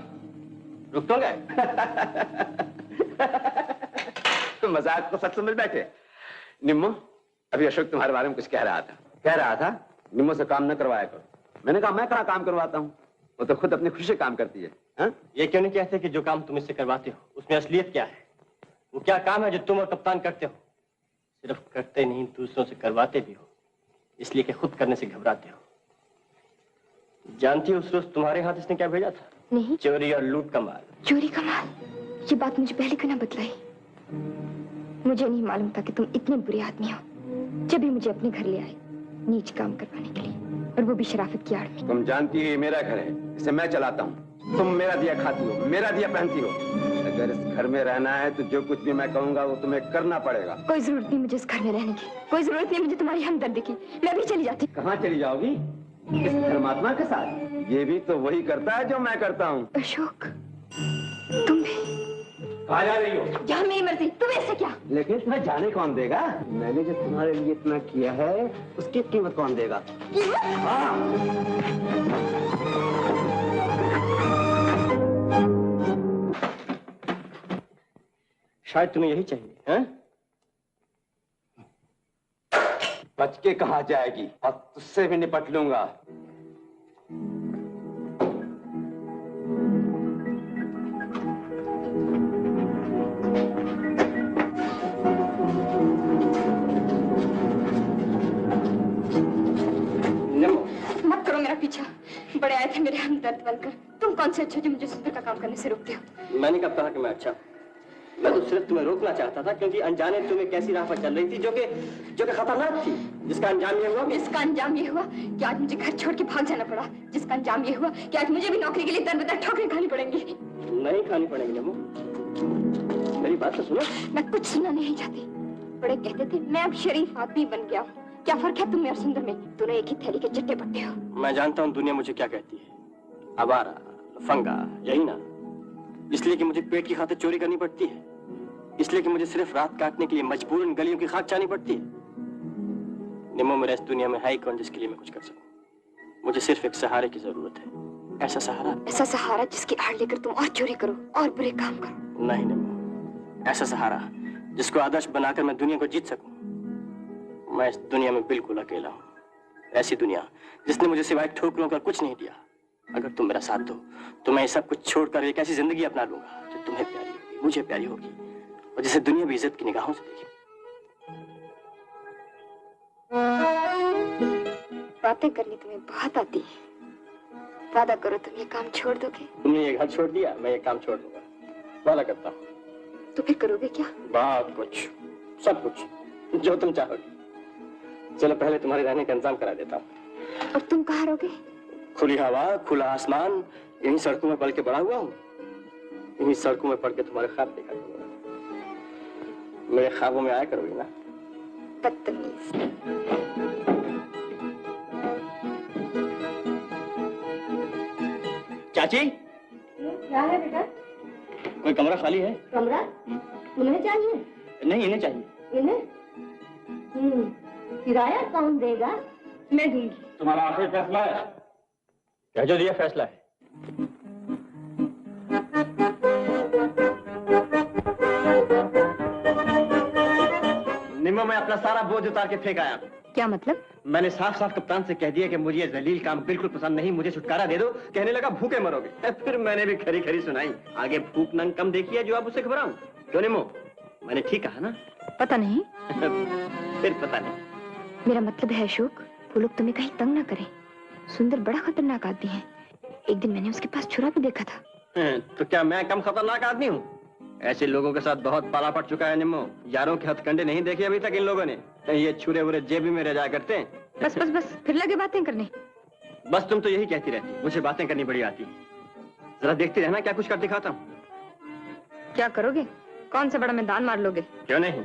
D: रुक तो गए।
E: मजाक को सच समझ बैठे। निम्मो, अभी अशोक तुम्हारे बारे में कुछ कह रहा था। कह रहा था निम्मो से काम न करवाया करो। मैंने कहा मैं कहाँ काम करवाता हूँ, वो तो खुद अपनी खुशी से काम करती है। हा?
D: ये क्यों नहीं कहते कि जो काम तुम इससे करवाते हो उसमें असलियत क्या है? वो क्या काम है जो तुम और कप्तान करते हो? सिर्फ करते नहीं, दूसरों से करवाते भी हो, इसलिए कि खुद करने से घबराते हो। जानती हो उस रोज तुम्हारे हाथ इसने क्या भेजा था?
H: नहीं।
D: चोरी और लूट का माल।
H: चोरी का माल? ये बात मुझे पहले क्यों ना बतलाई? मुझे नहीं मालूम था कि तुम इतने बुरे आदमी हो। जब भी मुझे अपने घर ले आए नीच काम करवाने के लिए, और वो भी शराफत की आड़ में।
E: तुम जानती हो ये मेरा घर है, इसे मैं चलाता हूँ। तुम मेरा दिया खाती हो, मेरा दिया पहनती हो। अगर इस घर में रहना है तो जो कुछ भी मैं कहूँगा वो तुम्हें करना पड़ेगा।
H: कोई जरूरत नहीं मुझे इस घर में रहने की, कोई जरूरत नहीं मुझे तुम्हारी हमदर्दी की। मैं भी चली जाती।
E: कहाँ चली जाओगी? इस धर्मात्मा के साथ? ये भी तो वही करता है जो मैं करता हूँ।
H: अशोक, तुम भी
E: कहाँ जा रही हो?
H: जहाँ मेरी मर्जी, तुम्हें इससे क्या?
E: लेकिन तुम्हें जाने कौन देगा? मैंने जो तुम्हारे लिए इतना किया है उसकी कीमत कौन देगा?
D: शायद तुम्हें यही चाहिए, हैं?
E: बच के कहाँ जाएगी, और तुझसे भी निपट लूंगा।
H: मत करो मेरा पीछा। बड़े आए थे मेरे हमदर्द बनकर। तुम कौन से अच्छे जो मुझे सुंदर का काम करने से रोकते हो?
D: मैंने कब कहा कि मैं अच्छा? मैं तो सिर्फ तुम्हें रोकना चाहता था क्योंकि अनजाने तुम एक ऐसी राह पर चल रही थी जो कि खतरनाक थी, जिसका अंजाम ये हुआ।
H: इसका अंजाम ये हुआ कि आज मुझे घर छोड़ के भाग जाना पड़ा। जिसका अंजाम ये हुआ कि आज मुझे भी नौकरी के लिए दर बदर ठोकरें खानी पड़ेंगी।
D: नहीं खानी पड़ेगी निम्मो, मेरी बात तो सुनो।
H: मैं कुछ सुनना नहीं चाहती। बड़े कहते थे मैं अब शरीफ आदमी बन गया हूँ। क्या फर्क है तुम में और सुंदर में? दोनों एक ही थैली के चट्टे पट्टे हो।
D: मैं जानता हूँ दुनिया मुझे क्या कहती है, आवारा, लफंगा, यही ना? इसलिए कि मुझे पेट की खातिर चोरी करनी पड़ती है, इसलिए कि मुझे सिर्फ रात काटने के लिए मजबूरन गलियों की खाक चाहनी पड़ती है। निमो, मेरा इस दुनिया में है ही कौन जिसके लिए मैं कुछ कर सकूं? मुझे सिर्फ एक सहारे की जरूरत है। ऐसा सहारा जिसकी आड़ लेकर तुम और चोरी करो और बुरे काम करो। नहीं निमो, ऐसा सहारा जिसको आदर्श बनाकर मैं दुनिया को जीत सकूं। मैं इस दुनिया में बिल्कुल अकेला हूं। ऐसी दुनिया जिसने मुझे सिवाय ठोकरों का कुछ नहीं दिया। अगर तुम मेरा साथ दो तो मैं सब कुछ छोड़कर एक ऐसी जिंदगी अपना लूंगा जो तुम्हें प्यारी होगी, मुझे प्यारी होगी और जिसे दुनिया भी इज्जत की निगाहों से देखेगी।
H: बातें करनी तुम्हें बहुत आती है। वादा करो तुम ये काम छोड़ दोगे।
D: तुमने ये घर छोड़ दिया, मैं ये काम छोड़ दूंगा, वादा करता हूँ।
H: तो फिर करोगे क्या?
D: बहुत कुछ, सब कुछ, जो तुम चाहोगी। चलो पहले तुम्हारे रहने का इंतजाम करा देता हूँ।
H: और तुम कहाँ रहोगे?
D: खुली हवा, खुला आसमान, यहीं सड़कों में पढ़ के बड़ा हुआ हूँ। यहीं सड़कों में पढ़ के तुम्हारे ख्वाब देखा करूंगा। मेरे ख्वाबों में आया करोगी ना?
H: बदतमीज।
D: चाची,
B: क्या है बेटा?
D: कोई कमरा खाली है?
B: कमरा तुम्हें चाहिए?
D: नहीं, इन्हें चाहिए।
B: इन्हें? किराया कौन देगा? मैं दूंगी।
D: तुम्हारा आखिरी फैसला है? कह जो दिया फैसला है। निम्मो, मैं अपना सारा बोझ उतार के फेंक आया।
H: क्या मतलब?
D: मैंने साफ साफ कप्तान से कह दिया कि मुझे ये जलील काम बिल्कुल पसंद नहीं, मुझे छुटकारा दे दो। कहने लगा भूखे मरोगे। फिर मैंने भी खरी खरी सुनाई। आगे भूख नंग कम देखी है जो अब उसे घबराऊं। क्यों निम्मो, मैंने ठीक कहा ना?
H: पता नहीं।
D: फिर पता नहीं।
H: मेरा मतलब है अशोक, वो लोग तुम्हें कहीं तंग ना करें। सुंदर बड़ा खतरनाक आदमी है। एक दिन मैंने उसके पास छुरा भी देखा था।
D: तो क्या मैं कम खतरनाक आदमी हूँ? ऐसे लोगों के साथ बहुत पाला पड़ चुका है निम्मो। यारों के हथकंडे नहीं देखे अभी तक इन लोगों ने। ये छुरे वुरे जेबी में रह जाया करते हैं।
H: बस बस बस, फिर लगे बातें करने।
D: बस तुम तो यही कहती रहती, मुझे बातें करनी बड़ी आती। जरा देखती रहना क्या कुछ कर दिखाता हूँ।
H: क्या करोगे? कौन सा बड़ा मैदान मार लोगे?
D: क्यों नहीं,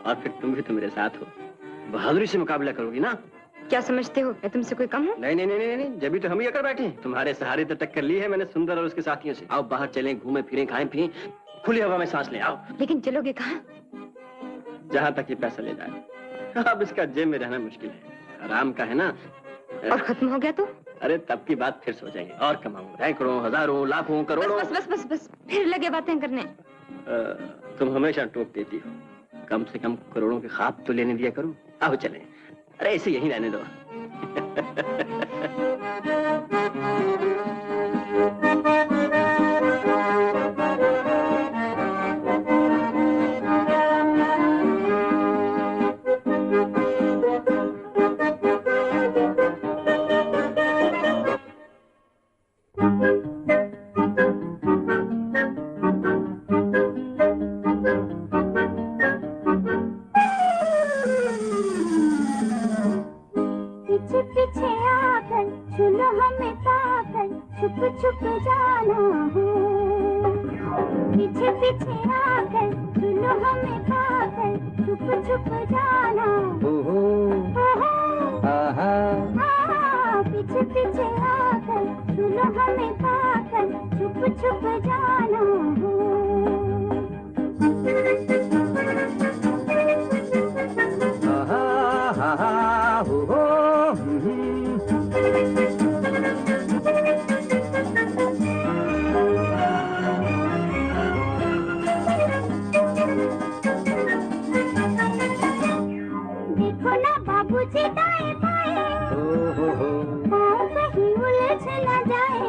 D: और फिर तुम भी तो मेरे साथ हो। बहादुरी से मुकाबला करोगी ना?
H: क्या समझते हो मैं तुमसे कोई कम हूँ?
D: नहीं नहीं नहीं नहीं, जब भी तो हम ही अकर बैठे हैं। तुम्हारे सहारे तो टक्कर ली है मैंने सुंदर और उसके साथियों से। आओ बाहर चलें, घूमें फिरें, खाएं पिएं, खुली हवा में सांस लें। आओ।
H: लेकिन चलोगे कहाँ?
D: जहाँ तक ये पैसा ले जाए। अब इसका जेब में रहना मुश्किल है, आराम का है ना।
H: और खत्म हो गया तो?
D: अरे तब की बात फिर सोचेंगे। और कमाऊंगा सैकड़ों, हजारों, लाखों, करोड़ों।
H: बस बस बस बस, फिर लगे बातें करने।
D: तुम हमेशा टोक देती हो। कम से कम करोड़ों के ख्वाब तो लेने दिया करो। आओ चलें। अरे इसे यहीं रहने दो।
B: छुप जाना हो, पीछे पीछे आकर सुनो हमें पाकर, छुप छुप जाना हो, पीछे पीछे आकर सुनो हमें पाकर, छुप छुप जाना हो। बाबूजी दाएं बाएं, पाँव कहीं उलझ न जाए।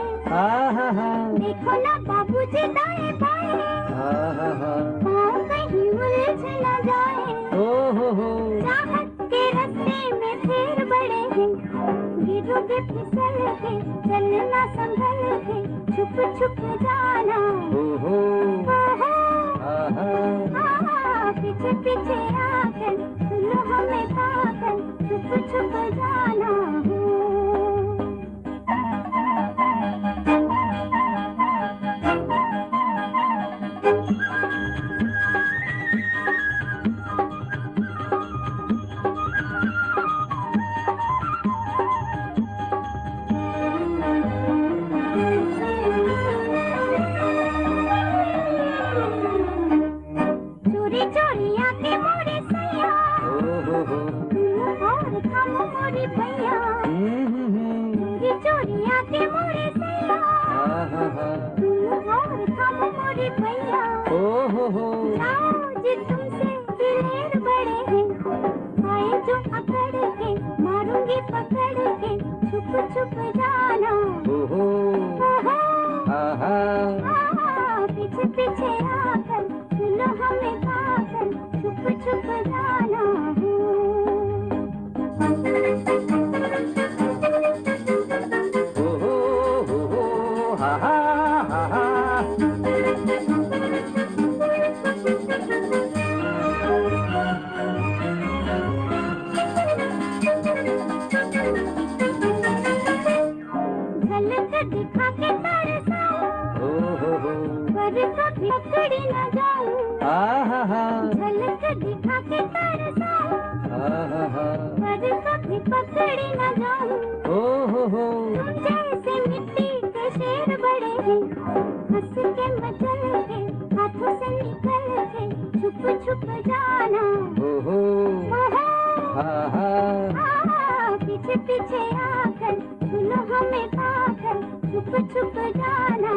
B: देखो ना बाबूजी दाएं बाएं, पाँव कहीं उलझ न जाए। चाहत के रास्ते में फिर बड़े हैं, गिरोगे फिसल के, चलना संभल के, छुप छुप जाना। पीछे पीछे आकर सुनो हमें पाकर, छुप छुप जाना हो। चोरी चोरी आके मोरे के मोरे सैया और थम मोरे भैया जी तुमसे दिलेर बड़े हैं आए जो अकड़ के मारूंगी पकड़ के छुप छुप जाना पीछे पीछे आकर सुनो हमें पाकर छुप छुप जाना दिखा के तरसाऊं पर कभी पकड़ी न जाऊं झलक दिखा के तरसाऊं पर कभी पकड़ी न जाऊं तुम जैसे मिट्टी के शेर बड़े हैं हंस के मचल के हाथों से निकल के छुप छुप जाना पीछे पीछे आकर सुनो हमें पाकर छुप छुप जाना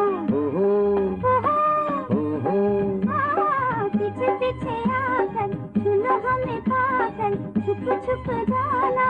B: पीछे पीछे आकर सुनो हमें पाकर छुप छुप जाना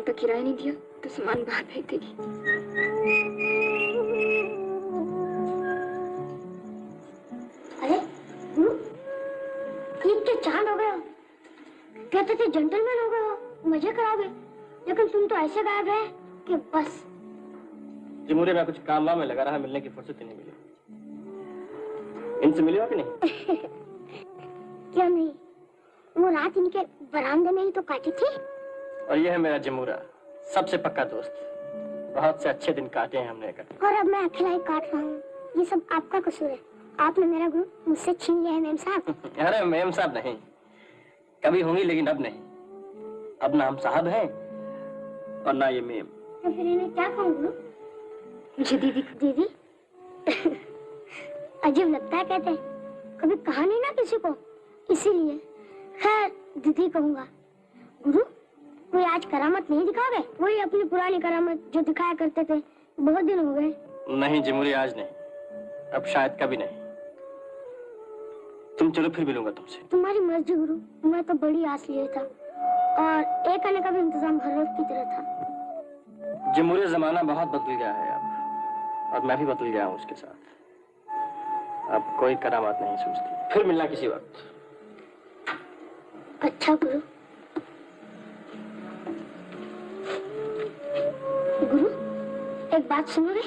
H: का किराया नहीं दिया तो सामान बाहर फेंक देगी।
B: अरे ये क्या चांद हो गया? कहते थे जेंटलमैन हो गए, मजे कराओगे, लेकिन तुम तो ऐसे गायब रहे कि बस।
D: जमुरे में कुछ काम वाम में लगा रहा, मिलने की फुर्सत ही नहीं मिली। इनसे मिले हो कि नहीं?
B: क्यों नहीं, वो रात इनके बरामदे में ही तो काटी थी।
D: और ये है मेरा जमुरा, सबसे पक्का दोस्त। बहुत से अच्छे दिन काटे हैं हमने इकट्ठे।
B: और अब मैं अकेला ही काट रहा हूँ। ये सब आपका कसूर है, आपने मेरा गुरु मुझसे छीन लिया है मेम साहब।
D: अरे मेम साहब नहीं, कभी होंगी लेकिन अब नहीं। अब ना हम साहब हैं और ना ये मेम।
B: तो फिर इन्हें क्या कहूँ गुरु?
H: मुझे दीदी।
B: दीदी अजीब लगता है कहते हैं, कभी कहा नहीं ना किसी को, इसीलिए खैर दीदी कहूँगा। गुरु कोई आज करामत नहीं दिखाओगे? वही अपनी पुरानी करामत जो दिखाया करते थे, बहुत दिन हो गए।
D: नहीं जमुरी, आज नहीं, अब शायद कभी नहीं। तुम चलो फिर मिलूंगा तुमसे।
B: तुम्हारी मर्जी गुरु, मैं तो बड़ी आस लिए था और एक आने का भी इंतजाम हर रोज की तरह था।
D: जमुरी जमाना बहुत बदल गया है अब, और मैं भी बदल गया हूँ उसके साथ। अब कोई करामात नहीं सोचती। फिर मिलना किसी वक्त।
B: अच्छा गुरु। गुरु एक बात सुनोगे?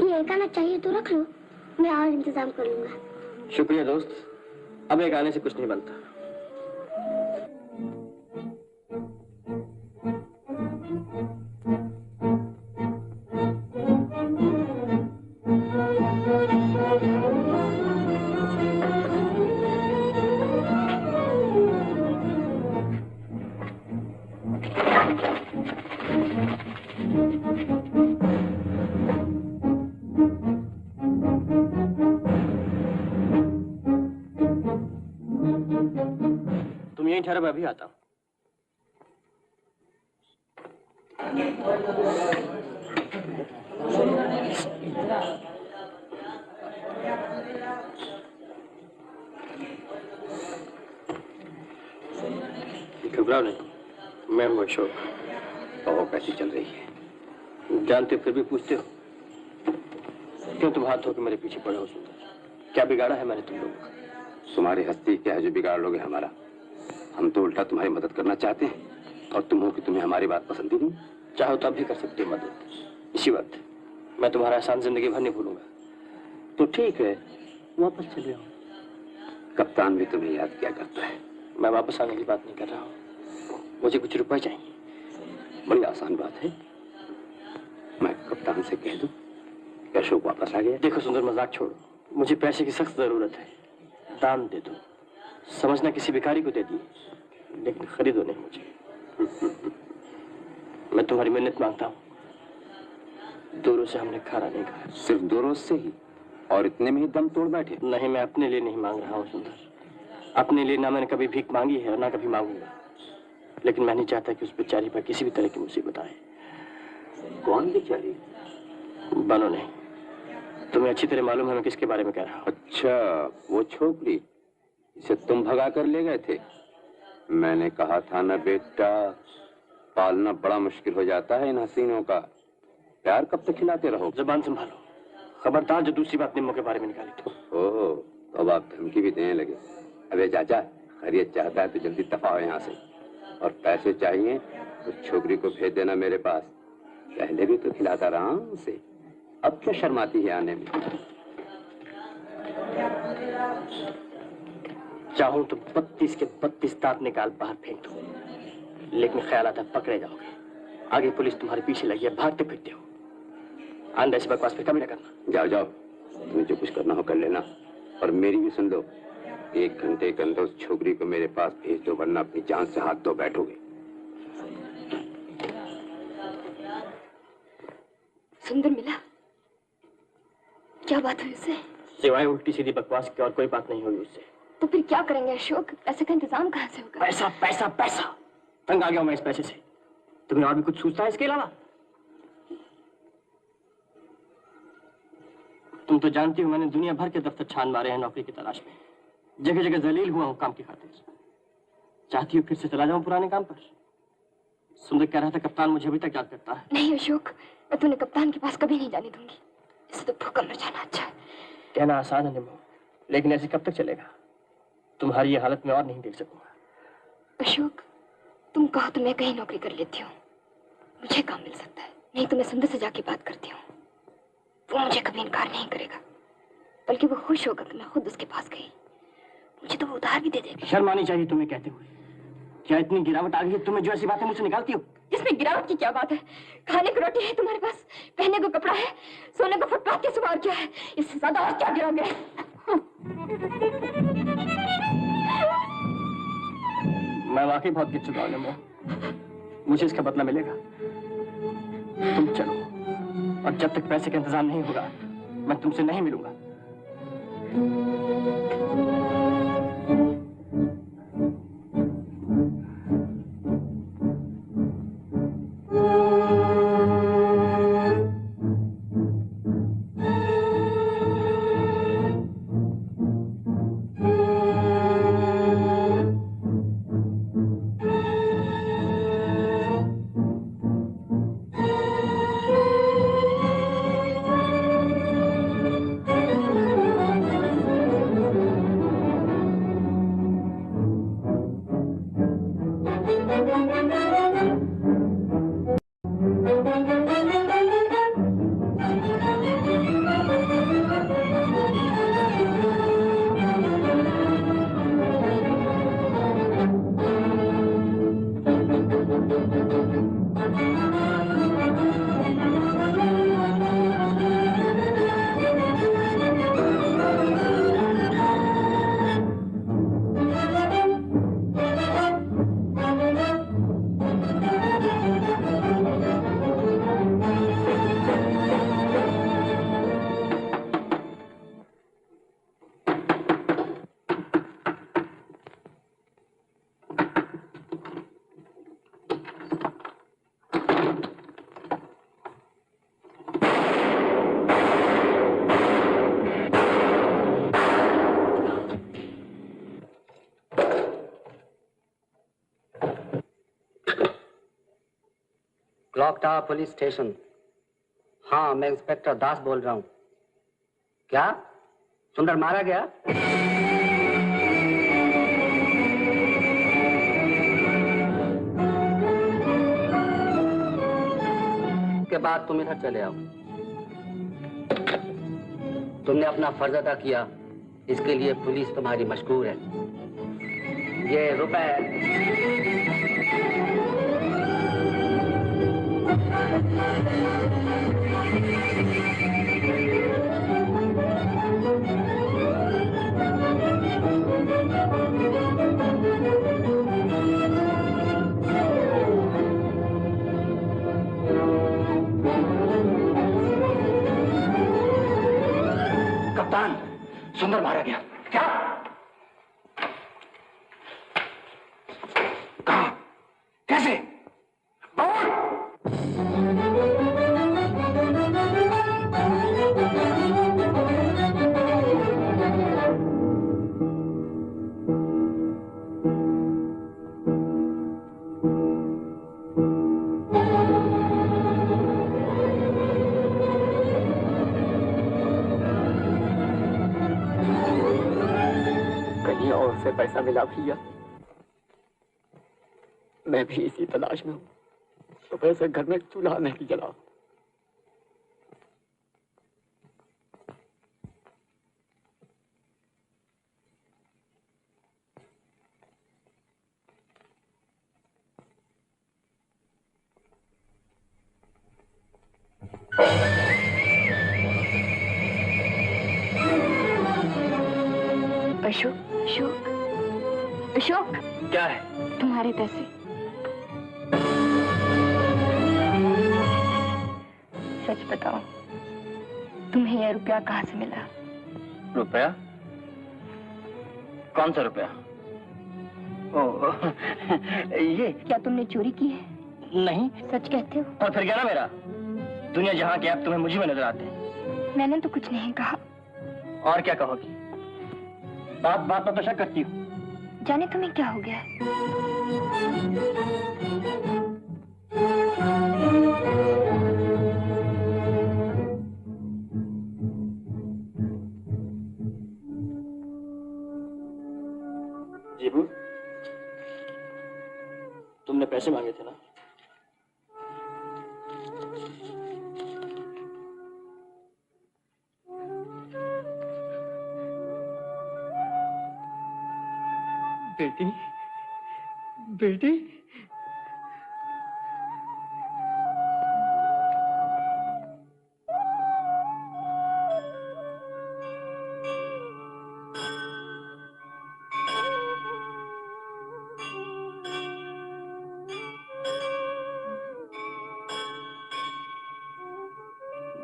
B: ये एक आना चाहिए तो रख लो, मैं और इंतजाम कर लूंगा।
D: शुक्रिया दोस्त, अब एक आने से कुछ नहीं बनता। तुम यहीं ठहरो, मैं अभी आता हूँ। घबराओ नहीं, मैं हूँ अशोक।
E: और कैसी चल रही है?
D: जानते हो फिर भी पूछते हो? क्यों तुम हाथ धो के मेरे पीछे पड़े हो सुंदर? क्या बिगाड़ा है मैंने तुम लोगों का?
E: तुम्हारी हस्ती क्या है जो बिगाड़ लोगे हमारा? हम तो उल्टा तुम्हारी मदद करना चाहते हैं, और तुम हो कि तुम्हें हमारी बात पसंद ही नहीं।
D: चाहो तो अब भी कर सकते हो मदद। इसी वक्त मैं तुम्हारा एहसान जिंदगी भर नहीं भूलूंगा। तो ठीक है, वापस चले आओ।
E: कप्तान भी तुम्हें याद क्या करता है?
D: मैं वापस आने की बात नहीं कर रहा हूँ, मुझे कुछ रुपए चाहिए।
E: बड़ी आसान बात है, मैं कप्तान से कह दूं कि अशोक वापस आ गया।
D: देखो सुंदर, मजाक छोड़ो, मुझे पैसे की सख्त जरूरत है। दान दे दो, समझना किसी भिखारी को दे दिए, लेकिन खरीदो नहीं मुझे। मैं तुम्हारी मिन्नत मांगता हूँ। 2 रोज से हमने खाना नहीं खाया।
E: सिर्फ 2 रोज से ही? और इतने में ही दम तोड़ बैठे?
D: नहीं, मैं अपने लिए नहीं मांग रहा हूँ सुंदर। अपने लिए ना मैंने कभी भीख मांगी है और ना कभी मांगूंगा, लेकिन मैं नहीं चाहता कि उस बेचारी पर किसी भी तरह की मुसीबत आए।
E: कौन बेचारी?
D: बनो नहीं, तुम्हें अच्छी तरह मालूम है मैं किसके बारे में कह रहा हूँ।
E: अच्छा, वो छोकरी जिसे तुम भगा कर ले गए थे। मैंने कहा था ना बेटा, पालना बड़ा मुश्किल हो जाता है इन हसीनों का। प्यार कब तक खिलाते रहो?
D: जबान संभालो, खबरदार जो दूसरी बात निम्मों के बारे में निकाली तो।
E: ओह, अब आप धमकी भी देने लगे। अबे चाचा, खैरियत चाहता है तो जल्दी दफा हो यहाँ से, और पैसे चाहिए तो छोकरी को भेज देना मेरे पास। पहले भी तो खिलाता रहा हूं उसे, अब क्या शर्माती है आने में?
D: चाहूं तो 32 के 32 दांत निकाल बाहर फेंक दो, लेकिन ख्याल आता है पकड़े जाओगे। आगे पुलिस तुम्हारे पीछे लगी है, भागते फिरते हो। आंदा ऐसी बकवास फिर कभी ना करना।
E: जाओ जाओ, तुम्हें जो कुछ करना हो कर लेना, और मेरी भी सुन लो। 1 घंटे के अंदर उस छोकरी को मेरे पास भेज दो, वरना अपनी जान से हाथ धो बैठोगे।
H: सुंदर मिला? क्या बात हुई उससे?
D: सिवाय उल्टी सीधी बकवास की और कोई बात नहीं हुई उससे।
H: तो फिर क्या करेंगे अशोक? पैसे का इंतजाम कहाँ से होगा?
D: पैसा पैसा पैसा, तंग आ गया हूं मैं इस पैसे से। तुम्हें और भी कुछ सोचता है इसके अलावा? तुम तो जानती हो मैंने दुनिया भर के दफ्तर छान मारे हैं नौकरी की तलाश में। जगह जगह जलील हुआ हूं काम की खातिर। चाहती हो फिर से चला जाऊं पुराने काम पर? सुंदर कह रहा था कप्तान मुझे अभी तक याद करता है।
H: नहीं अशोक, मैं तुम्हें कप्तान के पास कभी नहीं जाने दूंगी। इससे तो भूखा मर जाना अच्छा है।
D: कहना आसान है निम्मो, लेकिन ऐसे कब तक चलेगा? तुम्हारी ये हालत में और नहीं देख सकूंगा।
H: अशोक, तुम कहो तो मैं कहीं नौकरी कर लेती हूँ, मुझे काम मिल सकता है। नहीं तो मैं सुंदर से जाके बात करती हूँ, वो मुझे कभी इनकार नहीं करेगा, बल्कि वो खुश होगा कि मैं खुद उसके पास गई। मुझे तो वो उधार भी दे देगा।
D: शर्म आनी चाहिए तुम्हें कहते हुए। क्या इतनी गिरावट आ गई है तुम्हें जो ऐसी बातें मुझसे निकालती हो?
H: इसमें गिरावट की क्या बात है? खाने को रोटी है तुम्हारे पास, पहनने को कपड़ा है, सोने को फुटपाथ के सिवा और क्या है? इससे ज्यादा और क्या गिरोगे?
D: मैं वाकई बहुत गिर चुका हूं निम्मो, मुझे इसका बदला मिलेगा। तुम चलो, और जब तक पैसे का इंतजाम नहीं होगा मैं तुमसे नहीं मिलूंगा।
J: Clock tower police station. हाँ, मैं इंस्पेक्टर दास बोल रहा हूँ। क्या सुंदर मारा गया? के बाद तुम इधर चले आओ। तुमने अपना फर्ज अदा किया, इसके लिए पुलिस तुम्हारी मशकूर है। ये रुपए
A: कप्तान, सुंदर मारा गया। क्या? कहाँ? कैसे?
D: से पैसा मिला भैया, मैं भी इसी तलाश में हूँ। सुबह से घर में चूल्हा नहीं जला।
H: अशोक, अशोक, अशोक,
D: क्या है?
H: तुम्हारे पैसे। सच बताओ, तुम्हें यह रुपया कहाँ से मिला?
D: रुपया? कौन सा रुपया? ओह, ये
H: क्या तुमने चोरी की है?
D: नहीं।
H: सच कहते हो?
D: और फिर क्या ना मेरा? दुनिया जहाँ के आप तुम्हें मुझे में नजर आते हैं।
H: मैंने तो कुछ नहीं कहा।
D: और क्या कहोगी? बात बात पर तो शक करती हूँ।
H: जाने तुम्हें क्या हो गया?
C: बेटी, बेटी।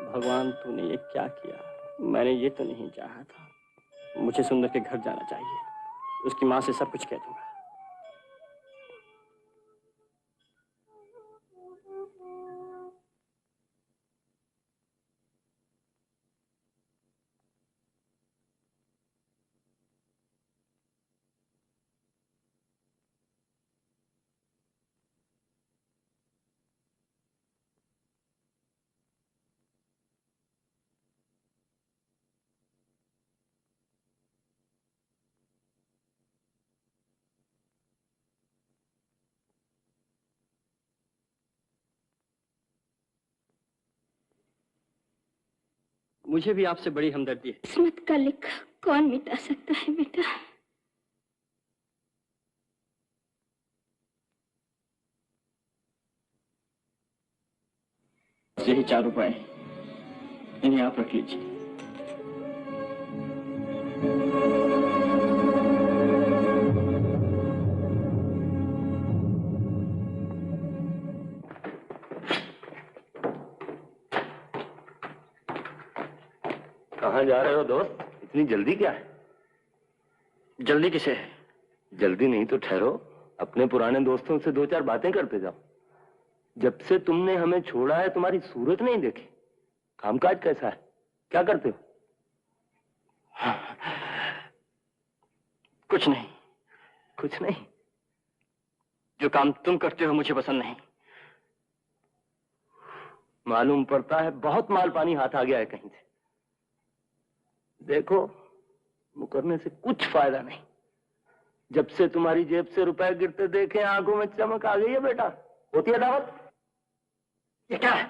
D: भगवान, तूने ये क्या किया? मैंने ये तो नहीं चाहा था। मुझे सुंदर के घर जाना चाहिए, उसकी माँ से सब कुछ कह दूंगा। मुझे भी आपसे बड़ी हमदर्दी है।
H: किस्मत का लिखा कौन मिटा सकता है बेटा?
D: यही 4 रुपए, इन्हें आप रख लीजिए।
K: कहाँ जा रहे हो दोस्त? इतनी जल्दी क्या है?
D: जल्दी किसे है?
K: जल्दी नहीं तो ठहरो, अपने पुराने दोस्तों से 2-4 बातें करते जाओ। जब से तुमने हमें छोड़ा है तुम्हारी सूरत नहीं देखी। कामकाज कैसा है? क्या करते हो?
D: कुछ नहीं।
K: कुछ नहीं?
D: जो काम तुम करते हो मुझे पसंद नहीं।
K: मालूम पड़ता है बहुत माल पानी हाथ आ गया है कहीं से। देखो, मुकरने से कुछ फायदा नहीं। जब से तुम्हारी जेब से रुपए गिरते देखे आंखों में चमक आ गई है बेटा। होती है दावत?
D: ये क्या है?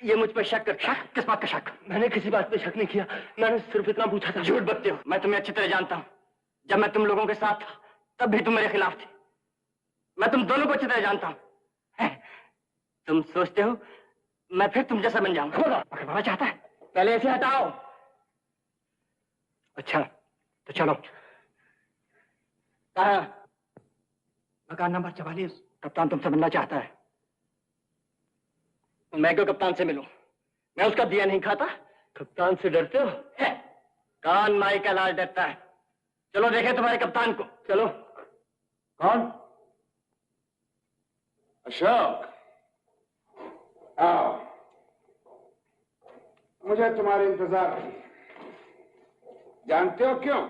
D: ये मुझ पर शक करता है। किस बात का शक?
K: मैंने किसी बात पे शक नहीं किया, मैंने सिर्फ इतना पूछा था।
D: झूठ बकते हो। मैं तुम्हें अच्छी तरह जानता हूं। जब मैं तुम लोगों के साथ था तब भी तुम मेरे खिलाफ थे। मैं तुम दोनों को अच्छी तरह जानता हूं। तुम सोचते हो मैं फिर तुम जैसा बन जाऊंगा? पकड़वाना चाहता है? पहले ऐसे हटाओ। अच्छा तो चलो। कहाँ? मकान नंबर 44। कप्तान तुमसे मिलना चाहता है। मैं क्यों कप्तान से मिलूं? मैं उसका दिया नहीं खाता।
K: कप्तान से डरते हो?
D: कान माई का लाल डरता है। चलो देखें तुम्हारे कप्तान को।
K: चलो।
F: कौन? अशोक, आओ। मुझे तुम्हारे इंतजार थी। जानते हो क्यों?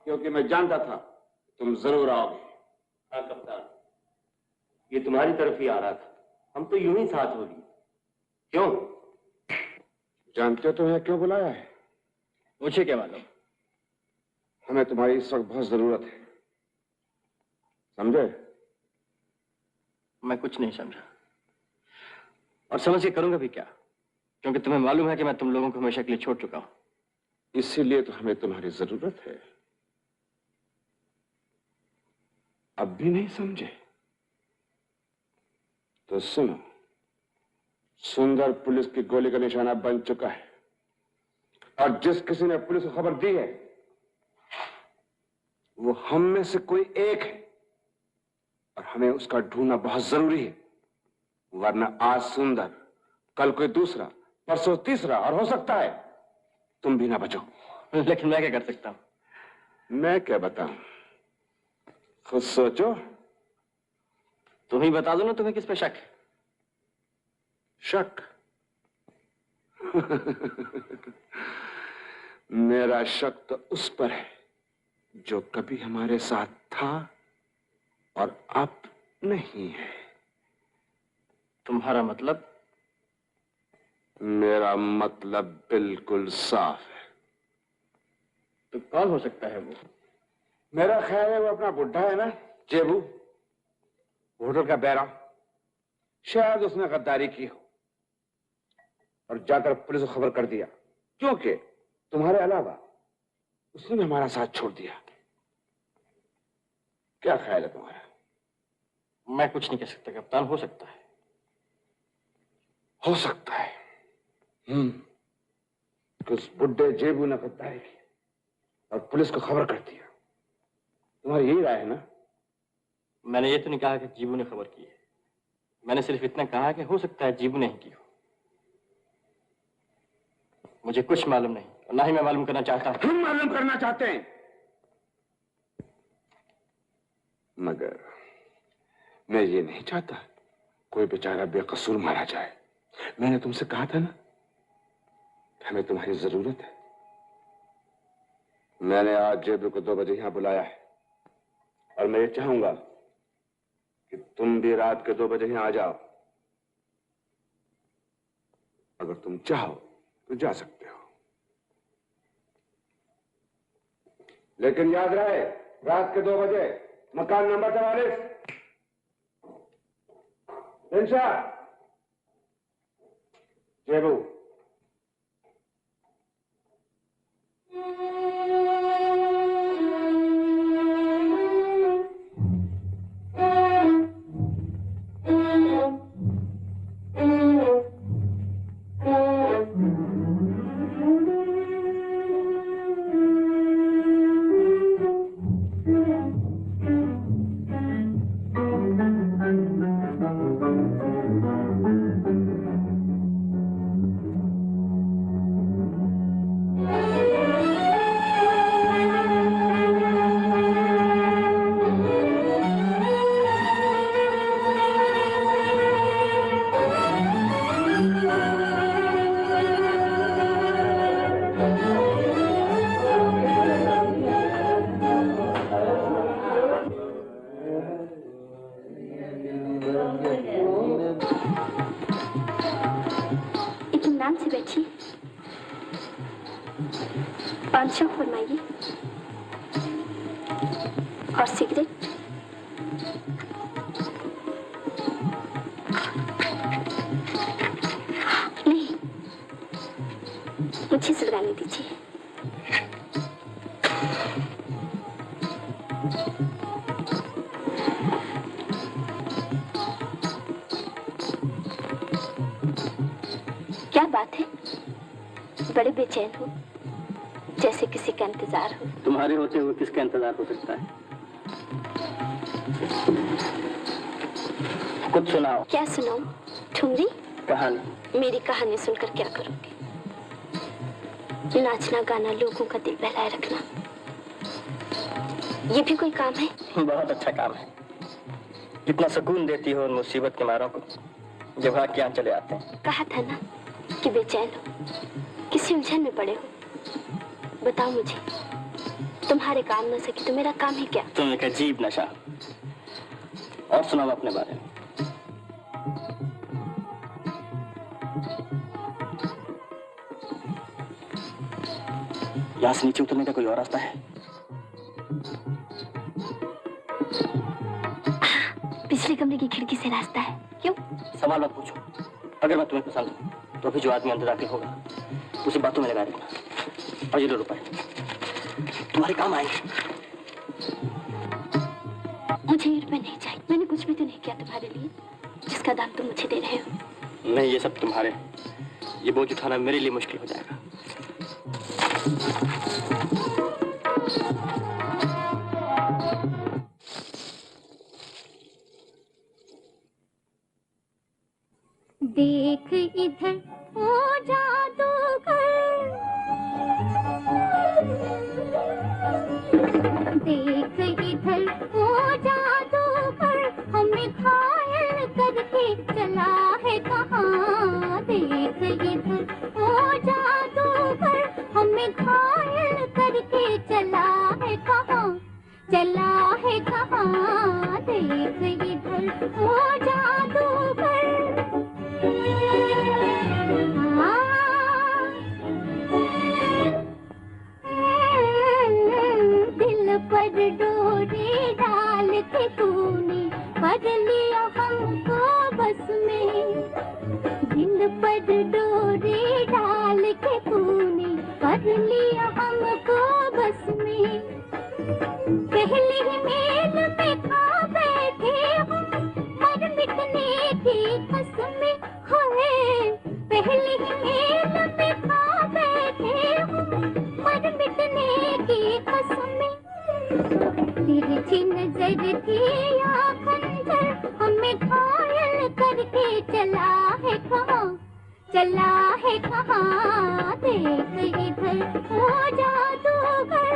F: क्योंकि मैं जानता था तुम जरूर आओगे।
K: हाँ कप्तान, ये तुम्हारी तरफ ही आ रहा था। हम तो यूं ही साथ हो लिए। क्यों?
F: जानते हो तुम्हें क्यों बुलाया है?
D: मुझे क्या मालूम?
F: हमें तुम्हारी इस वक्त बहुत जरूरत है, समझे?
D: मैं कुछ नहीं समझा और समझ के करूंगा भी क्या, क्योंकि तुम्हें मालूम है कि मैं तुम लोगों को हमेशा के लिए छोड़ चुका हूं।
F: इसीलिए तो हमें तुम्हारी जरूरत है। अब भी नहीं समझे? तो सुनो, सुंदर पुलिस की गोली का निशाना बन चुका है और जिस किसी ने पुलिस को खबर दी है वो हम में से कोई एक है और हमें उसका ढूंढना बहुत जरूरी है, वरना आज सुंदर, कल कोई दूसरा, परसों तीसरा और हो सकता है तुम भी ना बचो।
D: लेकिन मैं क्या कर सकता हूं?
F: मैं क्या बताऊं? खुद सोचो।
D: तुम ही बता दो ना, तुम्हें किस पे शक है?
F: शक? मेरा शक तो उस पर है जो कभी हमारे साथ था और अब नहीं है।
D: तुम्हारा मतलब?
F: मेरा मतलब बिल्कुल साफ है।
D: तो कौन हो सकता है वो?
F: मेरा ख्याल है वो अपना बुड्ढा है ना, जेबू, होटल का बैरा। शायद उसने गद्दारी की हो और जाकर पुलिस को खबर कर दिया, क्योंकि तुम्हारे अलावा उसने हमारा साथ छोड़ दिया। क्या ख्याल है तुम्हारा?
D: मैं कुछ नहीं कह सकता कप्तान, हो सकता है।
F: हो सकता है। उस बुड्ढे जेबू ने गद्दारी की और पुलिस को खबर कर दिया। तुम्हारी यही राय है ना?
D: मैंने ये तो नहीं कहा कि जीबू ने खबर की है। मैंने सिर्फ इतना कहा कि हो सकता है जीबू ने ही की हो। मुझे कुछ मालूम नहीं और ना ही मैं मालूम करना चाहता हूं।
F: हम मालूम करना चाहते हैं, मगर मैं ये नहीं चाहता कोई बेचारा बेकसूर मारा जाए। मैंने तुमसे कहा था ना, हमें तुम्हारी जरूरत है। मैंने आज जेबू को 2 बजे यहां बुलाया है और मैं ये चाहूंगा कि तुम भी रात के 2 बजे यहां आ जाओ। अगर तुम चाहो तो जा सकते हो, लेकिन याद रहे रात के 2 बजे मकान नंबर 44। इंशा, जेबू।
H: इत्मीनान से बैठिए। 500 फरमाइए। और सिगरेट? नहीं, मुझे सुलगाने दीजिए। क्या बात है, बड़े बेचैन हो, जैसे किसी का इंतजार हो।
D: तुम्हारे होते हुए किसका इंतजार हो सकता है? कुछ सुनाओ।
H: क्या सुनाऊं? ठुमरी?
D: कहानी।
H: मेरी कहानी सुनकर क्या करोगे? नाचना गाना, लोगों का दिल बहलाए रखना, ये भी कोई काम है?
D: बहुत अच्छा काम है। कितना सुकून देती हो उन मुसीबत के मारों को जब भाग के यहाँ चले आते हैं।
H: कहा था ना कि बेचैन हो, किसी उलझन में पड़े हो। बताओ मुझे, तुम्हारे काम न सके तो मेरा काम है क्या?
D: तुम एक अजीब नशा। और सुनाओ अपने बारे में। यहाँ से नीचे उतरने का कोई और रास्ता है?
H: पिछले कमरे की खिड़की से रास्ता है। क्यों?
D: सवाल मत पूछो। अगर मैं तुम्हें पसंद हूँ तो अभी जो आदमी अंदर दाखिल होगा उसे बातों में लगा देना और ये 2 रुपए तुम्हारे काम आएंगे।
H: मुझे ये रुपए नहीं चाहिए। मैंने कुछ भी तो नहीं किया तुम्हारे लिए जिसका दाम तुम मुझे दे रहे हो।
D: नहीं, ये सब तुम्हारे। ये बोझ उठाना मेरे लिए मुश्किल हो जाएगा।
B: देख इधर ओ जादूगर, देख इधर ओ जादूगर, हमें घायल करके चला है कहाँ। देख इधर ओ जादूगर, हमें घायल करके चला है कहाँ, चला है कहाँ। देख इधर ओ जादूगर, दिल पर डोरी डाल के तूने कर लिया हमको बस में। दिल पर डोरी डाल के तूने कर लिया हमको बस ही मेल में खा बैठे हो मर मिटने की कसमें हाय पहले ही मेल में खा बैठे हो मर मिटने की कसमें तिरछी नजर की या खंजर हमें घायल करके चला है कहाँ देख इधर हो जादूगर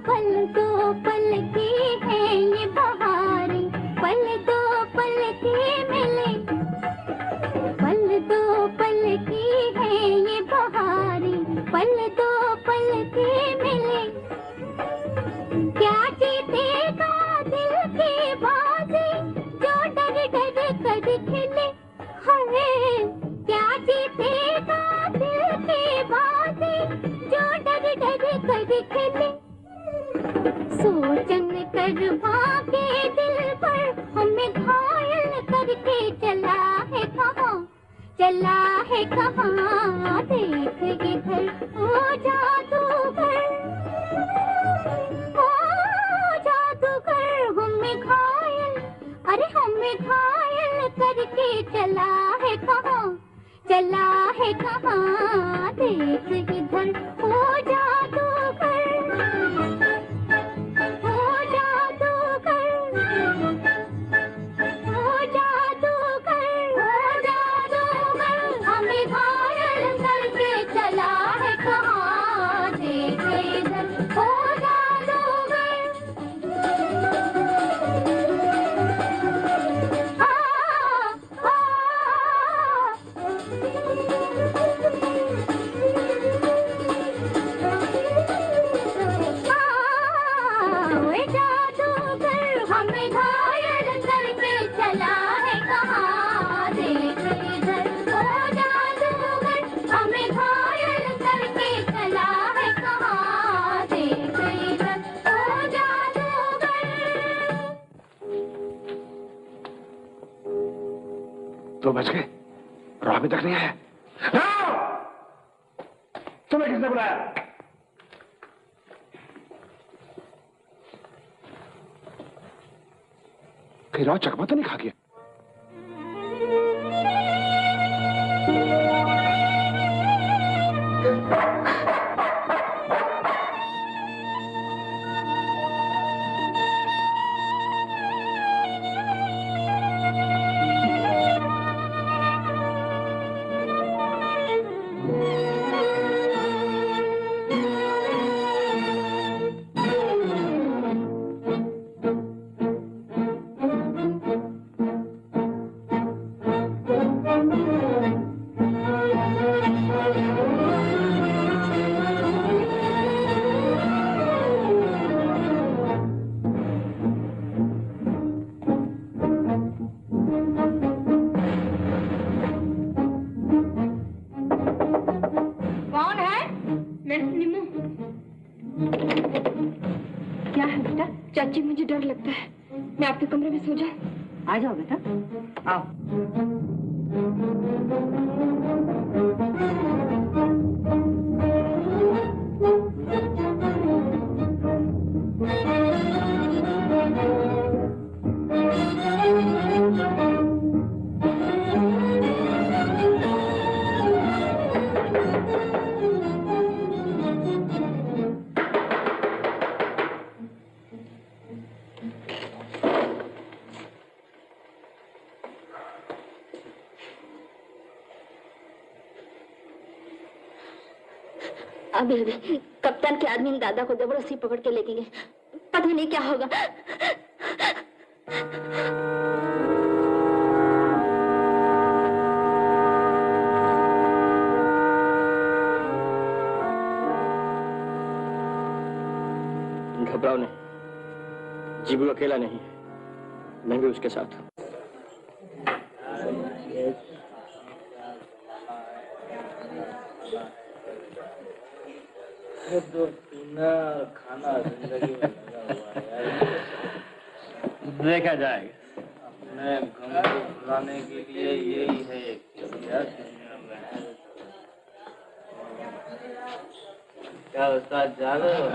B: पल दो पल की है ये बहारें पल दो पल की मिले पल दो पल की है ये बहारें पल दो पल की मिले क्या जीतेगा दिल की बाजी जो डर डर कर खेले हाय क्या जीतेगा दिल की बाजी जो डर डर कर खेले सोचन कर भागे दिल पर हमें घायल करके चला है कहाँ देख इधर ओ जादूगर हमें घायल अरे हमें घायल करके चला है कहाँ देख इधर ओ जादूगर हमें घायल करके चला है कहाँ देख इधर हो जादूगर हमें घायल करके चला है कहाँ देख इधर हो जादूगर हमें घायल करके चला है कहाँ देख इधर हो जादूगर
F: 2 बज गए और अभी तक नहीं आया। तुम्हें किसने बुलाया? कहीं राव चकमा तो नहीं खा गया?
H: चाची मुझे डर लगता है, मैं आपके कमरे में सो जाऊं?
L: आ जाओ बेटा, आओ।
H: अभी कप्तान के आदमी दादा को जबरदस्ती पकड़ के लेके गए, पता नहीं क्या होगा।
D: घबराओ नहीं, जीबू अकेला नहीं है, मैं भी उसके साथ हूँ।
C: घूमना और खाना जिंदगी में लगा हुआ है यार। देखा जाएगा। अपने गम को भुलाने के लिए यही है एक जरिया दुनिया में। क्या उस्ताद जा रहे हो?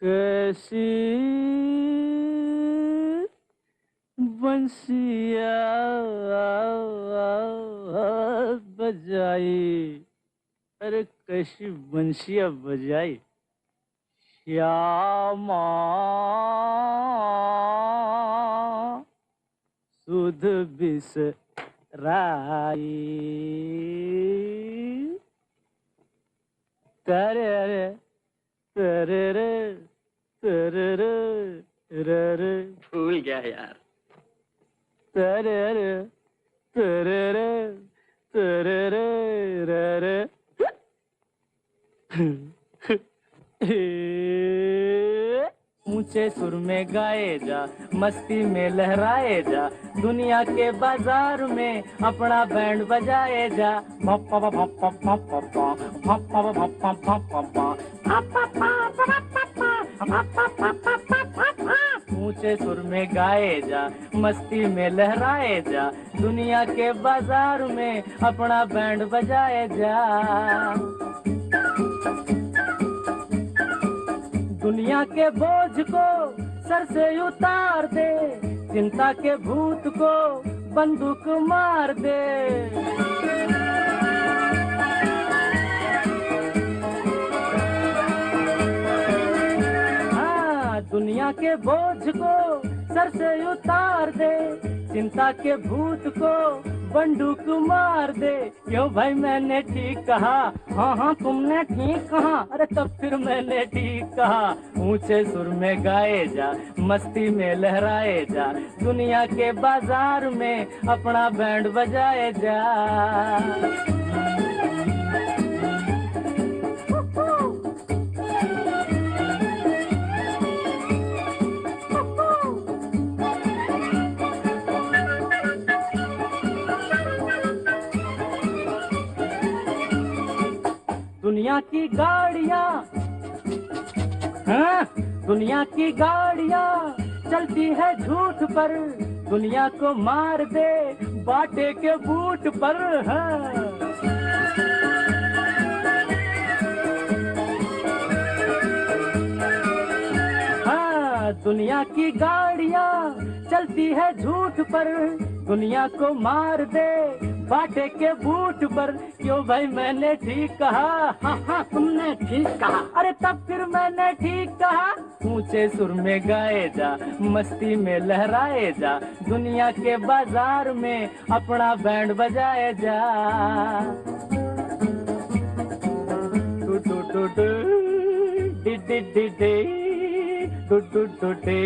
C: कैसी बंसिया बजाई, अरे कैसी बंसिया बजाई श्यामा सुध बिसराई। तेरे रे तेरे रे तेरे रे रे रे
D: भूल गया यार।
C: तेरे रे तेरे रे तेरे रे रे रे। ऊंचे सुर में गाए जा, मस्ती में लहराए जा, दुनिया के बाजार में अपना बैंड बजाए जा। ऊंचे सुर में गाए जा, मस्ती में लहराए जा, दुनिया के बाजार में अपना बैंड बजाए जा। दुनिया के बोझ को सर से उतार दे, चिंता के भूत को बंदूक मार दे। हाँ, दुनिया के बोझ को सर से उतार दे, चिंता के भूत को बंदूक मार दे। क्यों भाई मैंने ठीक कहा? हाँ हाँ तुमने ठीक कहा। अरे तब फिर मैंने ठीक कहा। ऊंचे सुर में गाए जा, मस्ती में लहराए जा, दुनिया के बाजार में अपना बैंड बजाए जा। दुनिया की गाड़ियाँ, हाँ, दुनिया की गाड़ियाँ चलती है झूठ पर, दुनिया को मार दे बाटे के बूट पर। हाँ, दुनिया की गाड़ियाँ चलती है झूठ पर, दुनिया को मार दे बाटे के बूट पर। क्यों भाई मैंने ठीक कहा? हाँ हाँ तुमने ठीक कहा। अरे तब फिर मैंने ठीक कहा। ऊंचे सुर में गाए जा, मस्ती में लहराए जा, दुनिया के बाजार में अपना बैंड बजाए जा। Do do do do D D D D do do do D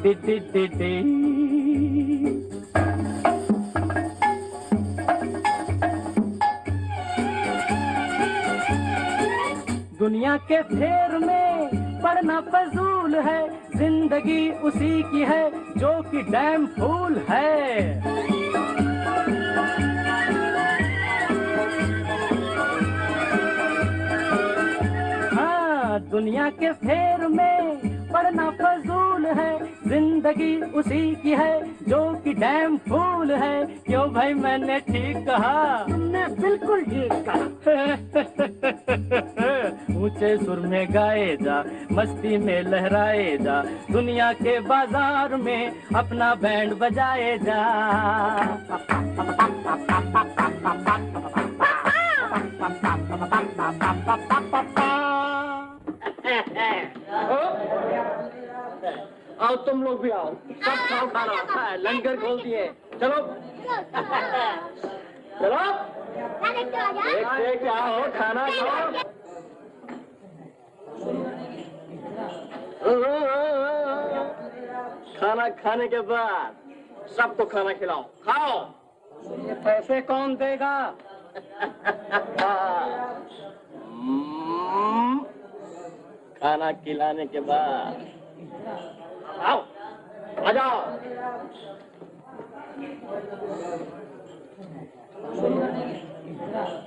C: D D D D. दुनिया के फेर में पड़ना फजूल है, जिंदगी उसी की है जो कि डैम फूल है। दुनिया के फेर में पड़ना फजूल है, जिंदगी उसी की है जो कि डैम फूल है। क्यों भाई मैंने ठीक कहा?
L: तुमने बिल्कुल ठीक कहा।
C: ऊंचे सुर में गाए जा, मस्ती में लहराए जा, दुनिया के बाजार में अपना बैंड बजाए जा।
A: आओ तुम लोग भी आओ, सब खाओ खाना, लंगर खोल दिए। चलो चलो एक आओ खाना खाओ। खाना खाने के बाद सबको खाना खिलाओ, खाओ।
C: ये पैसे कौन देगा?
A: खाना खिलाने के बाद आओ, आ जाओ।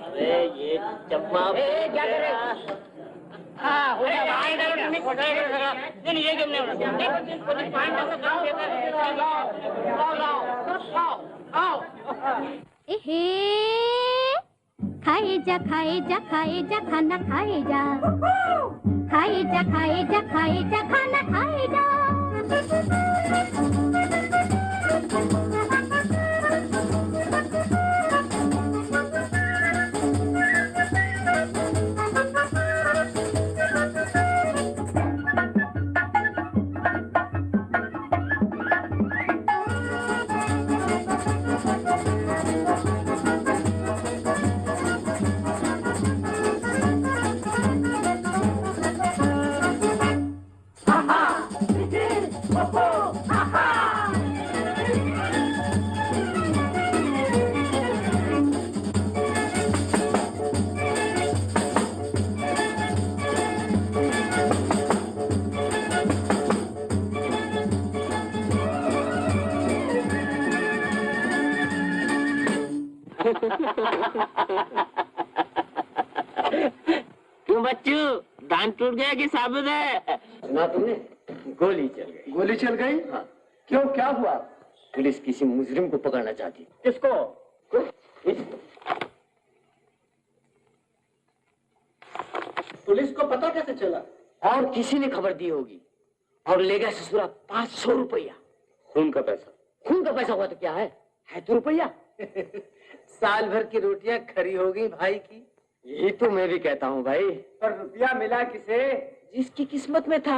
A: अरे ये चम्मा क्या कर रहे हो? हाँ हो गया भाई, नहीं खोटा नहीं ये गेम नहीं
B: खाए जा खाए जा खाए जा खाना खाए जा, खाए जा खाए जा खाए जा खाना खाए जा।
A: क्यों बच्चू, दांत टूट गया कि साबित है?
J: सुना तुमने?
A: गोली चल गई।
J: गोली चल गई?
A: हाँ।
J: क्यों, क्या हुआ?
A: पुलिस किसी मुजरिम को पकड़ना चाहती।
J: किसको?
A: पुलिस को पता कैसे चला? और किसी ने खबर दी होगी और ले गया ससुरा 500 रुपया।
J: खून का पैसा?
A: खून का पैसा हुआ तो क्या है तो रुपया।
J: साल भर की रोटियां खरी हो गई भाई की।
A: यही तो मैं भी कहता हूँ भाई।
J: पर रुपया मिला किसे?
A: जिसकी किस्मत में था।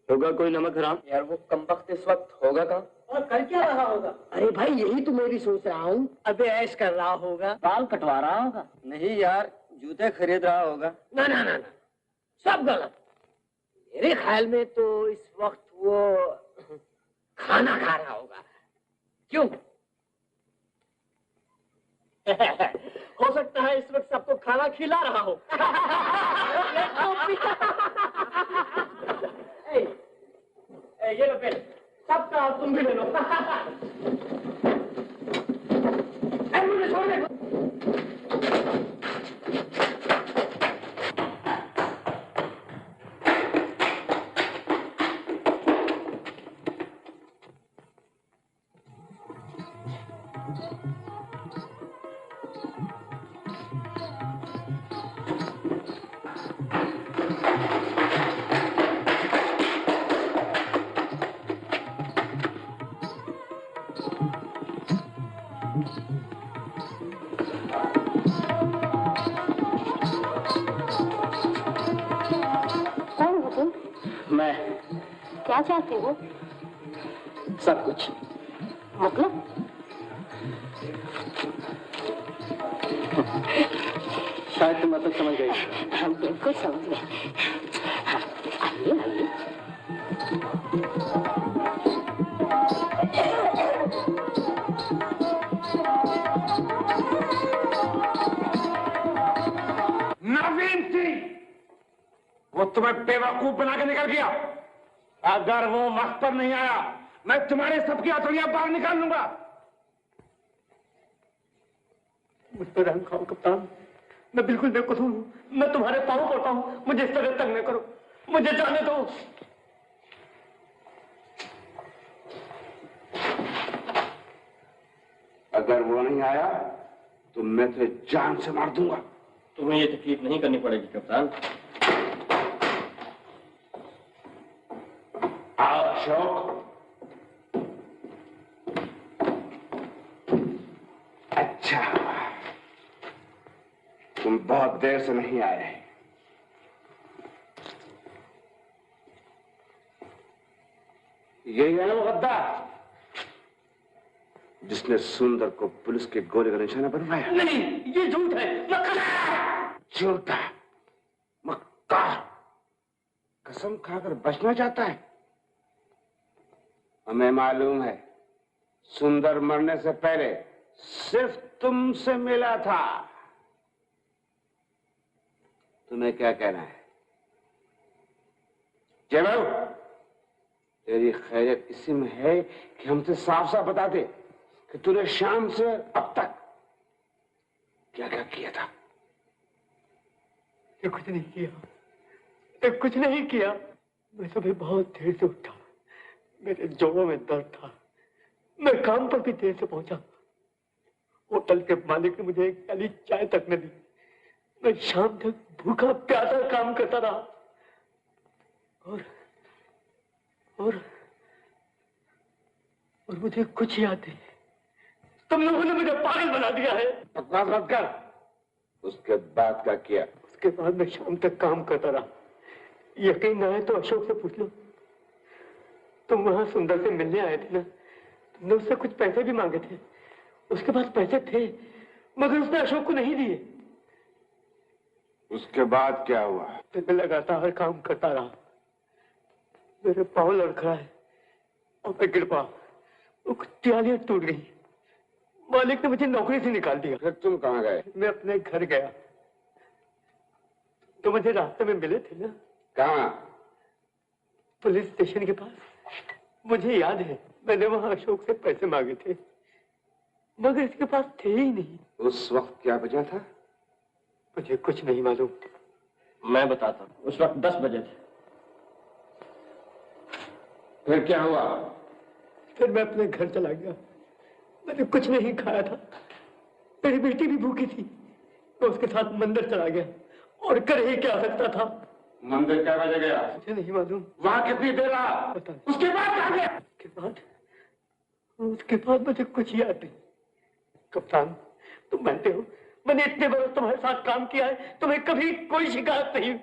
K: होगा कोई नमक हराम।
J: यार वो कमबख्त इस वक्त होगा कहाँ?
L: और कर क्या रहा होगा?
A: अरे भाई यही तो मैं भी सोच रहा हूँ।
J: अबे ऐश कर रहा होगा।
A: बाल कटवा रहा होगा।
J: नहीं यार, जूते खरीद रहा होगा।
A: ना ना ना ना, सब गलत। मेरे ख्याल में तो इस वक्त वो खाना खा रहा होगा। क्यों?
L: हो सकता है इस वक्त सबको खाना खिला रहा हो। ये लो पेन, सबका तुम भी ले लो। मुझे छोड़ दे।
A: मैं
G: क्या चाहते हो?
A: सब कुछ।
G: मतलब?
A: शायद तुम मतलब समझ गई।
G: हम बिल्कुल समझ गए। आइए आइए।
F: नवीन सिंह, वो तुम्हें बेवकूफ बना के निकल गया। अगर वो वक्त पर नहीं आया, मैं तुम्हारे सबकी हथौड़ियां बाहर निकाल लूंगा।
L: मुझ पर रहम खाओ कप्तान, मैं बिल्कुल बेकसूर हूँ। मैं तुम्हारे पाँव पड़ता हूँ, मुझे इस तरह तंग न करो। मुझे जाने दो।
F: अगर वो नहीं आया तो मैं तुझे जान से मार दूंगा।
D: तुम्हें ये तकलीफ नहीं करनी पड़ेगी कप्तान।
F: आओ अशोक। अच्छा, तुम बहुत देर से नहीं आए। यही है ना वो गद्दार जिसने सुंदर को पुलिस के गोले का निशाना बनवाया?
L: नहीं, ये झूठ है।
F: झूठा मक्कार, कसम खाकर बचना चाहता है। हमें मालूम है सुंदर मरने से पहले सिर्फ तुमसे मिला था। तुम्हें क्या कहना है? जय बाबू, तेरी खैरियत इसी में है कि हमसे साफ साफ बता दे कि तूने शाम से अब तक क्या क्या किया था।
L: ये कुछ नहीं किया, ये कुछ नहीं किया। मैं सुबह बहुत देर से उठा, मेरे जोड़ों में दर्द था। मैं काम पर भी देर से पहुंचा। होटल के मालिक ने मुझे एक प्याली चाय तक न दी। मैं शाम तक भूखा प्यासा काम करता रहा। और मुझे कुछ याद नहीं। तुम लोगों ने मुझे पागल बना दिया है।
F: बकवास मत कर। उसके बाद क्या किया?
L: उसके बाद मैं शाम तक काम करता रहा। यकीन ना आए तो अशोक से पूछ लो। तुम वहां सुंदर से मिलने आए थे ना, तुमने उससे कुछ पैसे भी मांगे थे। उसके पास पैसे थे मगर उसने अशोक को नहीं दिए।
F: उसके बाद क्या हुआ?
L: फिर मैं लगातार काम करता रहा। मेरे पाँव लड़खड़ाए और मैं गिर पड़ा। तियालियां टूट गई। मालिक ने मुझे नौकरी से निकाल दिया।
F: फिर तुम कहाँ गए?
L: मैं अपने घर गया। तो मुझे रास्ते में मिले थे ना।
F: कहाँ?
L: पुलिस स्टेशन के पास। मुझे याद है मैंने वहां अशोक से पैसे मांगे थे मगर इसके पास थे ही नहीं।
F: उस वक्त क्या बजा था?
L: मुझे कुछ नहीं मालूम।
D: मैं बताता हूँ। उस वक्त 10 बजे थे।
F: फिर क्या हुआ?
L: फिर मैं अपने घर चला गया। मैंने कुछ नहीं खाया था। मेरी बेटी भी भूखी थी। मैं उसके साथ मंदिर चला गया और कर ही क्या सकता था।
F: मंदिर क्या बजे गया?
L: मुझे नहीं मालूम।
F: वहां कितनी देर रहा? उसके बाद क्या गया?
L: उसके बाद मुझे कुछ याद नहीं। कप्तान, तुम जानते हो मैंने इतने बरस तुम्हारे साथ काम किया है, तुम्हें कभी कोई शिकायत नहीं।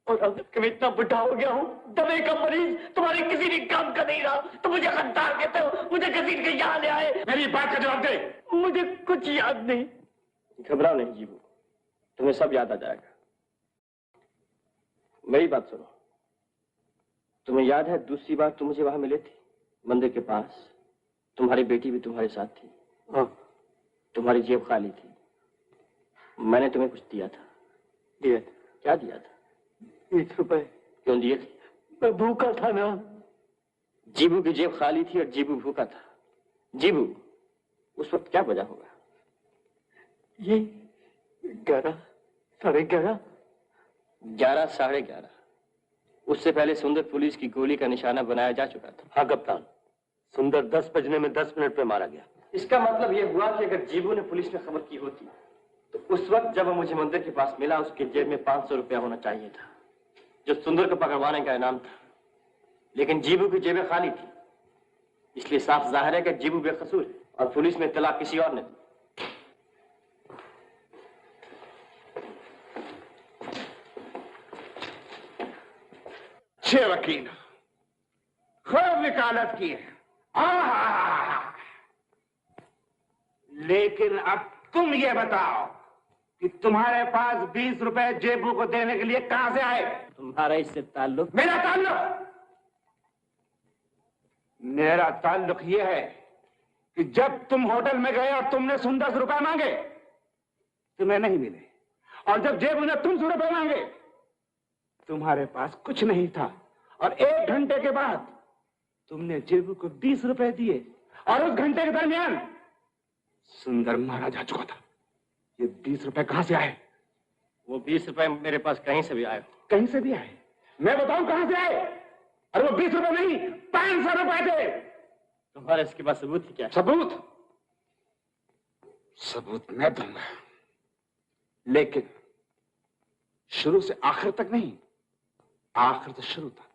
L: और अब जब मैं इतना बुढ़ा हो गया हूँ, दमे का मरीज, तुम्हारे किसी भी काम का नहीं रहा, तो मुझे गद्दार कहते हो, मुझे घसीट के यहाँ ले आए।
F: मेरी बात का जवाब दे।
L: मुझे कुछ याद नहीं।
D: घबराओ नहीं जीवू, तुम्हें सब याद आ जाएगा। मेरी बात सुनो। तुम्हें याद है दूसरी बार तुम मुझे वहां मिले थे मंदिर के पास? तुम्हारी बेटी भी तुम्हारे साथ थी।
L: हाँ।
D: तुम्हारी जेब खाली थी। मैंने तुम्हें कुछ दिया था।
L: दिया?
D: क्या दिया था?
L: 20 रुपए।
D: क्यों दिए थे?
L: मैं भूखा था ना।
D: जीबू की जेब खाली थी और जीबू भूखा था। जीबू, उस वक्त क्या वजह होगा?
L: ये 11, साढ़े 11।
D: 11, साढ़े 11। उससे पहले सुंदर पुलिस की गोली का निशाना बनाया जा चुका था।
L: हाँ कप्तान, सुंदर 10 बजने में 10 मिनट पे मारा गया।
D: इसका मतलब यह हुआ कि अगर जीबू ने पुलिस में खबर की होती तो उस वक्त जब वो मुझे मंदिर के पास मिला उसके जेब में 500 रुपया होना चाहिए था, जो सुंदर को पकड़वाने का इनाम था। लेकिन जीबू की जेबें खाली थी, इसलिए साफ जाहिर है कि जीबू बेकसूर है और पुलिस में इत्तला किसी और ने दी।
F: छह वकील खूब वकालत की है। लेकिन अब तुम ये बताओ कि तुम्हारे पास 20 रुपए जेबू को देने के लिए कहां से आए?
D: तुम्हारा इससे ताल्लुक?
F: मेरा ताल्लुक यह है कि जब तुम होटल में गए और तुमने सुंदर से रुपए मांगे, तुम्हें नहीं मिले, और जब जेबू ने तुमसे रुपए मांगे तुम्हारे पास कुछ नहीं था, और 1 घंटे के बाद तुमने जेबू को 20 रुपए दिए, और उस घंटे के दरमियान सुंदर मारा जा चुका था। ये 20 रुपए कहां से आए?
D: वो 20 रुपए मेरे पास कहीं से भी आए।
F: कहीं से भी आए? मैं बताऊं कहां से आए? और वो 20 रुपए नहीं, 500 रुपए थे।
D: तुम्हारे इसके पास सबूत क्या?
F: सबूत? सबूत मैं दूंगा, लेकिन शुरू से आखिर तक नहीं, आखिर से शुरू तक।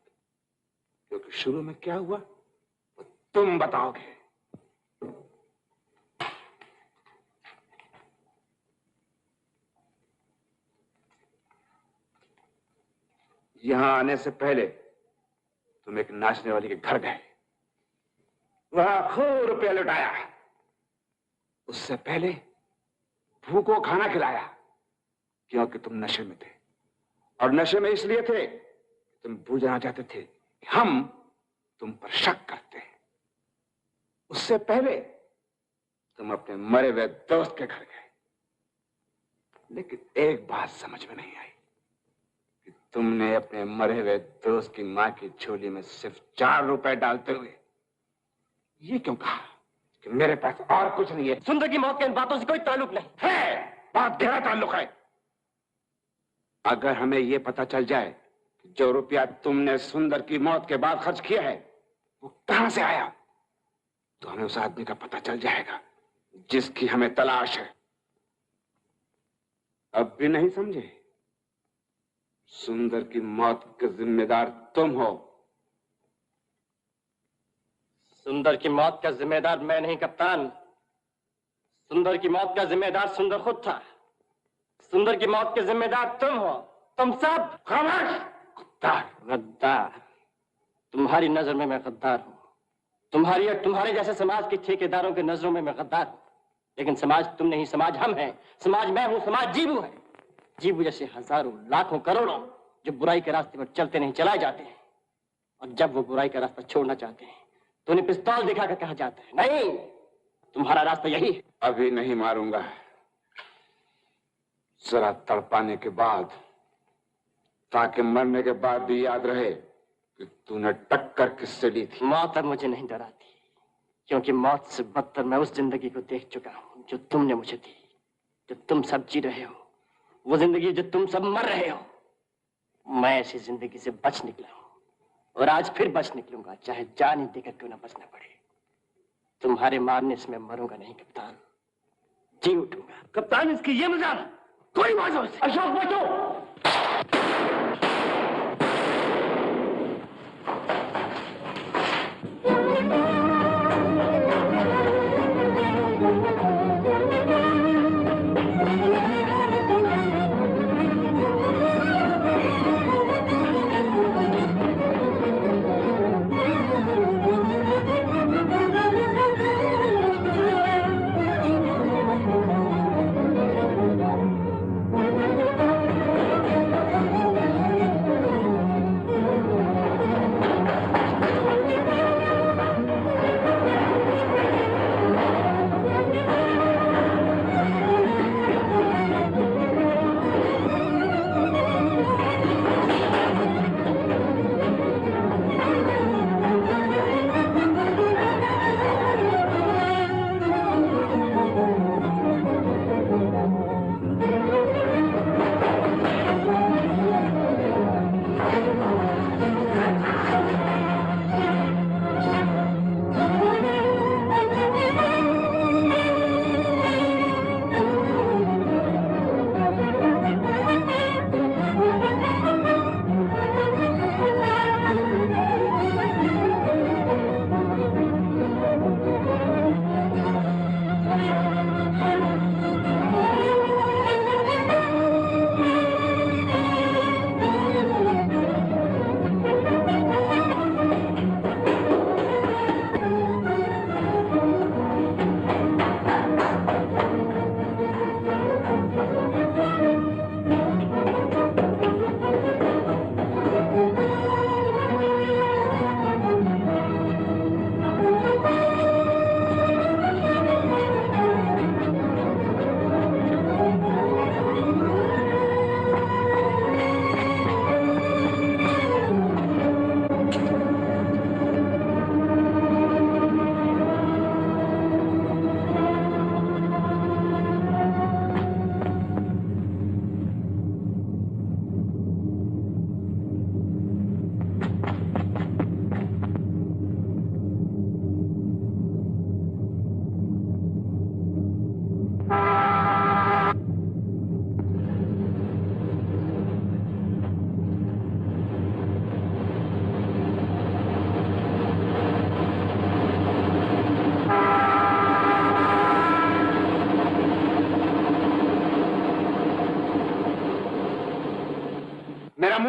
F: क्योंकि शुरू में क्या हुआ वो तुम बताओगे। यहां आने से पहले तुम एक नाचने वाली के घर गए, वहां खूब रुपया लुटाया। उससे पहले भूखों खाना खिलाया, क्योंकि तुम नशे में थे। और नशे में इसलिए थे तुम भूल जाना चाहते थे कि हम तुम पर शक करते हैं। उससे पहले तुम अपने मरे हुए दोस्त के घर गए, लेकिन एक बात समझ में नहीं आई कि तुमने अपने मरे हुए दोस्त की मां की झोली में सिर्फ 4 रुपए डालते हुए ये क्यों कहा कि मेरे पास और कुछ नहीं है?
D: सुंदर की मौत के इन बातों से कोई ताल्लुक नहीं
F: है। बात गहरा ताल्लुक है। अगर हमें यह पता चल जाए कि जो रुपया तुमने सुंदर की मौत के बाद खर्च किया है वो कहां से आया, तो हमें उस आदमी का पता चल जाएगा जिसकी हमें तलाश है। अब भी नहीं समझे? सुंदर की मौत के जिम्मेदार तुम हो।
D: सुंदर की मौत का जिम्मेदार मैं नहीं कप्तान। सुंदर की मौत का जिम्मेदार सुंदर खुद था। सुंदर की मौत के जिम्मेदार तुम हो, तुम सब।
F: खामोश! गद्दार!
D: गद्दार! तुम्हारी नजर में मैं गद्दार हूं। तुम्हारी और तुम्हारे जैसे समाज के ठेकेदारों के नजरों में मैं गद्दार हूं। लेकिन समाज तुम नहीं, समाज हम हैं। समाज मैं हूं, समाज जीवू है। जीवू जैसे हजारों, लाखों, करोड़ों जो बुराई के रास्ते पर चलते नहीं चलाए जाते हैं, और जब वो बुराई का रास्ता छोड़ना चाहते हैं तो उन्हें पिस्तौल दिखाकर कहा जाता है, नहीं, तुम्हारा रास्ता यही है।
F: अभी नहीं मारूंगा, जरा तड़पाने के बाद, ताकि मरने के बाद भी याद रहे कि तूने टक्कर किससे ली थी।
D: मौत अब मुझे नहीं डराती, क्योंकि मौत से बदतर मैं उस जिंदगी को देख चुका हूं जो तुमने मुझे दी। जो तुम सब जी रहे हो, वो जिंदगी जो तुम सब मर रहे हो, मैं ऐसी जिंदगी से बच निकला हूं और आज फिर बच निकलूंगा, चाहे जान ही देकर क्यों ना बचना पड़े। तुम्हारे मारने से मैं मरूंगा नहीं कप्तान, जी उठूंगा।
L: कप्तान, इसकी ये मजाक कोई बात। अशोक बचो!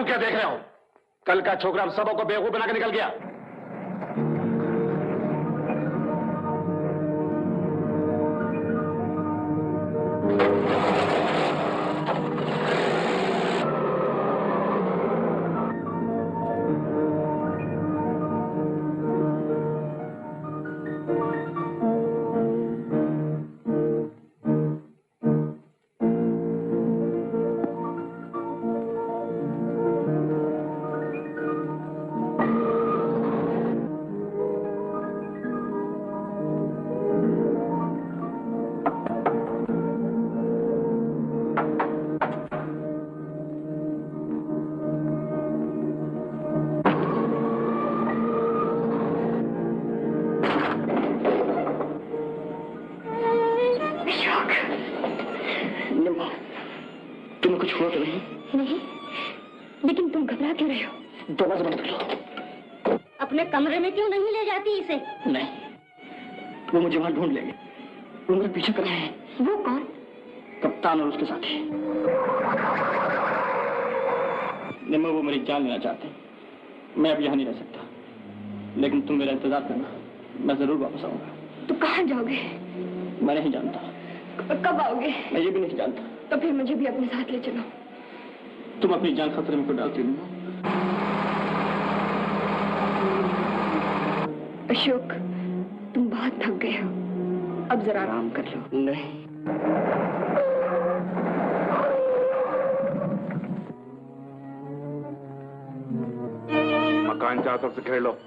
F: यूं क्या देख रहे हो? कल का छोकरा हम सबों को बेवकूफ बना के निकल गया।
B: कमरे में क्यों नहीं ले जाती इसे?
D: नहीं, वो मुझे वहां ढूंढ लेंगे। वो मेरे पीछे कर रहे हैं।
B: वो कौन?
D: कप्तान और उसके साथी। निम्मा, वो मेरी जान लेना चाहते हैं। मैं अब यहाँ नहीं रह सकता, लेकिन तुम मेरा इंतजार करना, मैं जरूर वापस आऊंगा।
H: तो कहाँ जाओगे?
D: मैं नहीं जानता।
H: कब आओगे?
D: मैं ये भी नहीं जानता।
H: तो फिर मुझे भी अपने साथ ले चलो।
D: तुम अपनी जान खतरे में क्यों डालती हो?
H: अशोक, तुम बहुत थक गए हो, अब जरा आराम कर लो।
D: नहीं,
F: मकान चारों तरफ से घेर लो।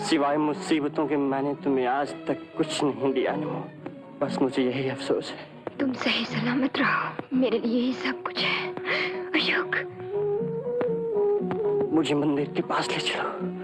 D: सिवाय मुसीबतों के मैंने तुम्हें आज तक कुछ नहीं दिया अनमोल। बस मुझे यही अफसोस है।
H: तुम सही सलामत रहो, मेरे लिए ही सब कुछ है। अशोक,
D: मुझे मंदिर के पास ले चलो।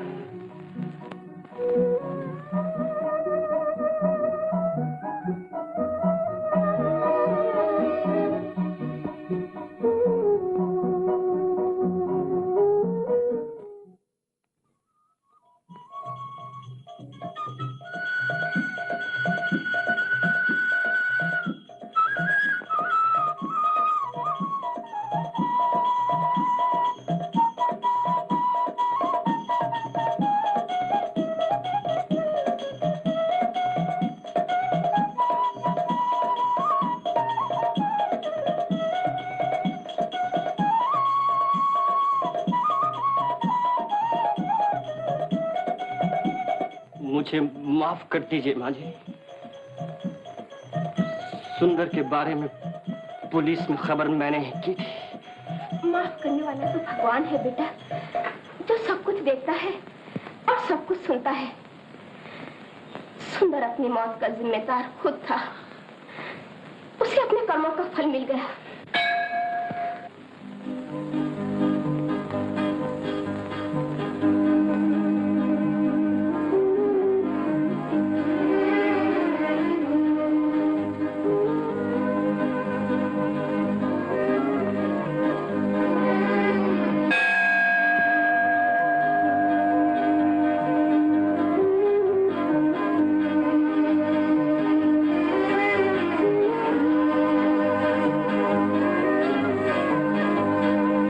D: मुझे माफ कर दीजिए माँ जी। सुंदर के बारे में पुलिस में खबर मैंने ही की थी।
G: माफ करने वाला तो भगवान है बेटा, जो सब कुछ देखता है और सब कुछ सुनता है। सुंदर अपनी मौत का जिम्मेदार खुद था, उसे अपने कर्मों का फल मिल गया।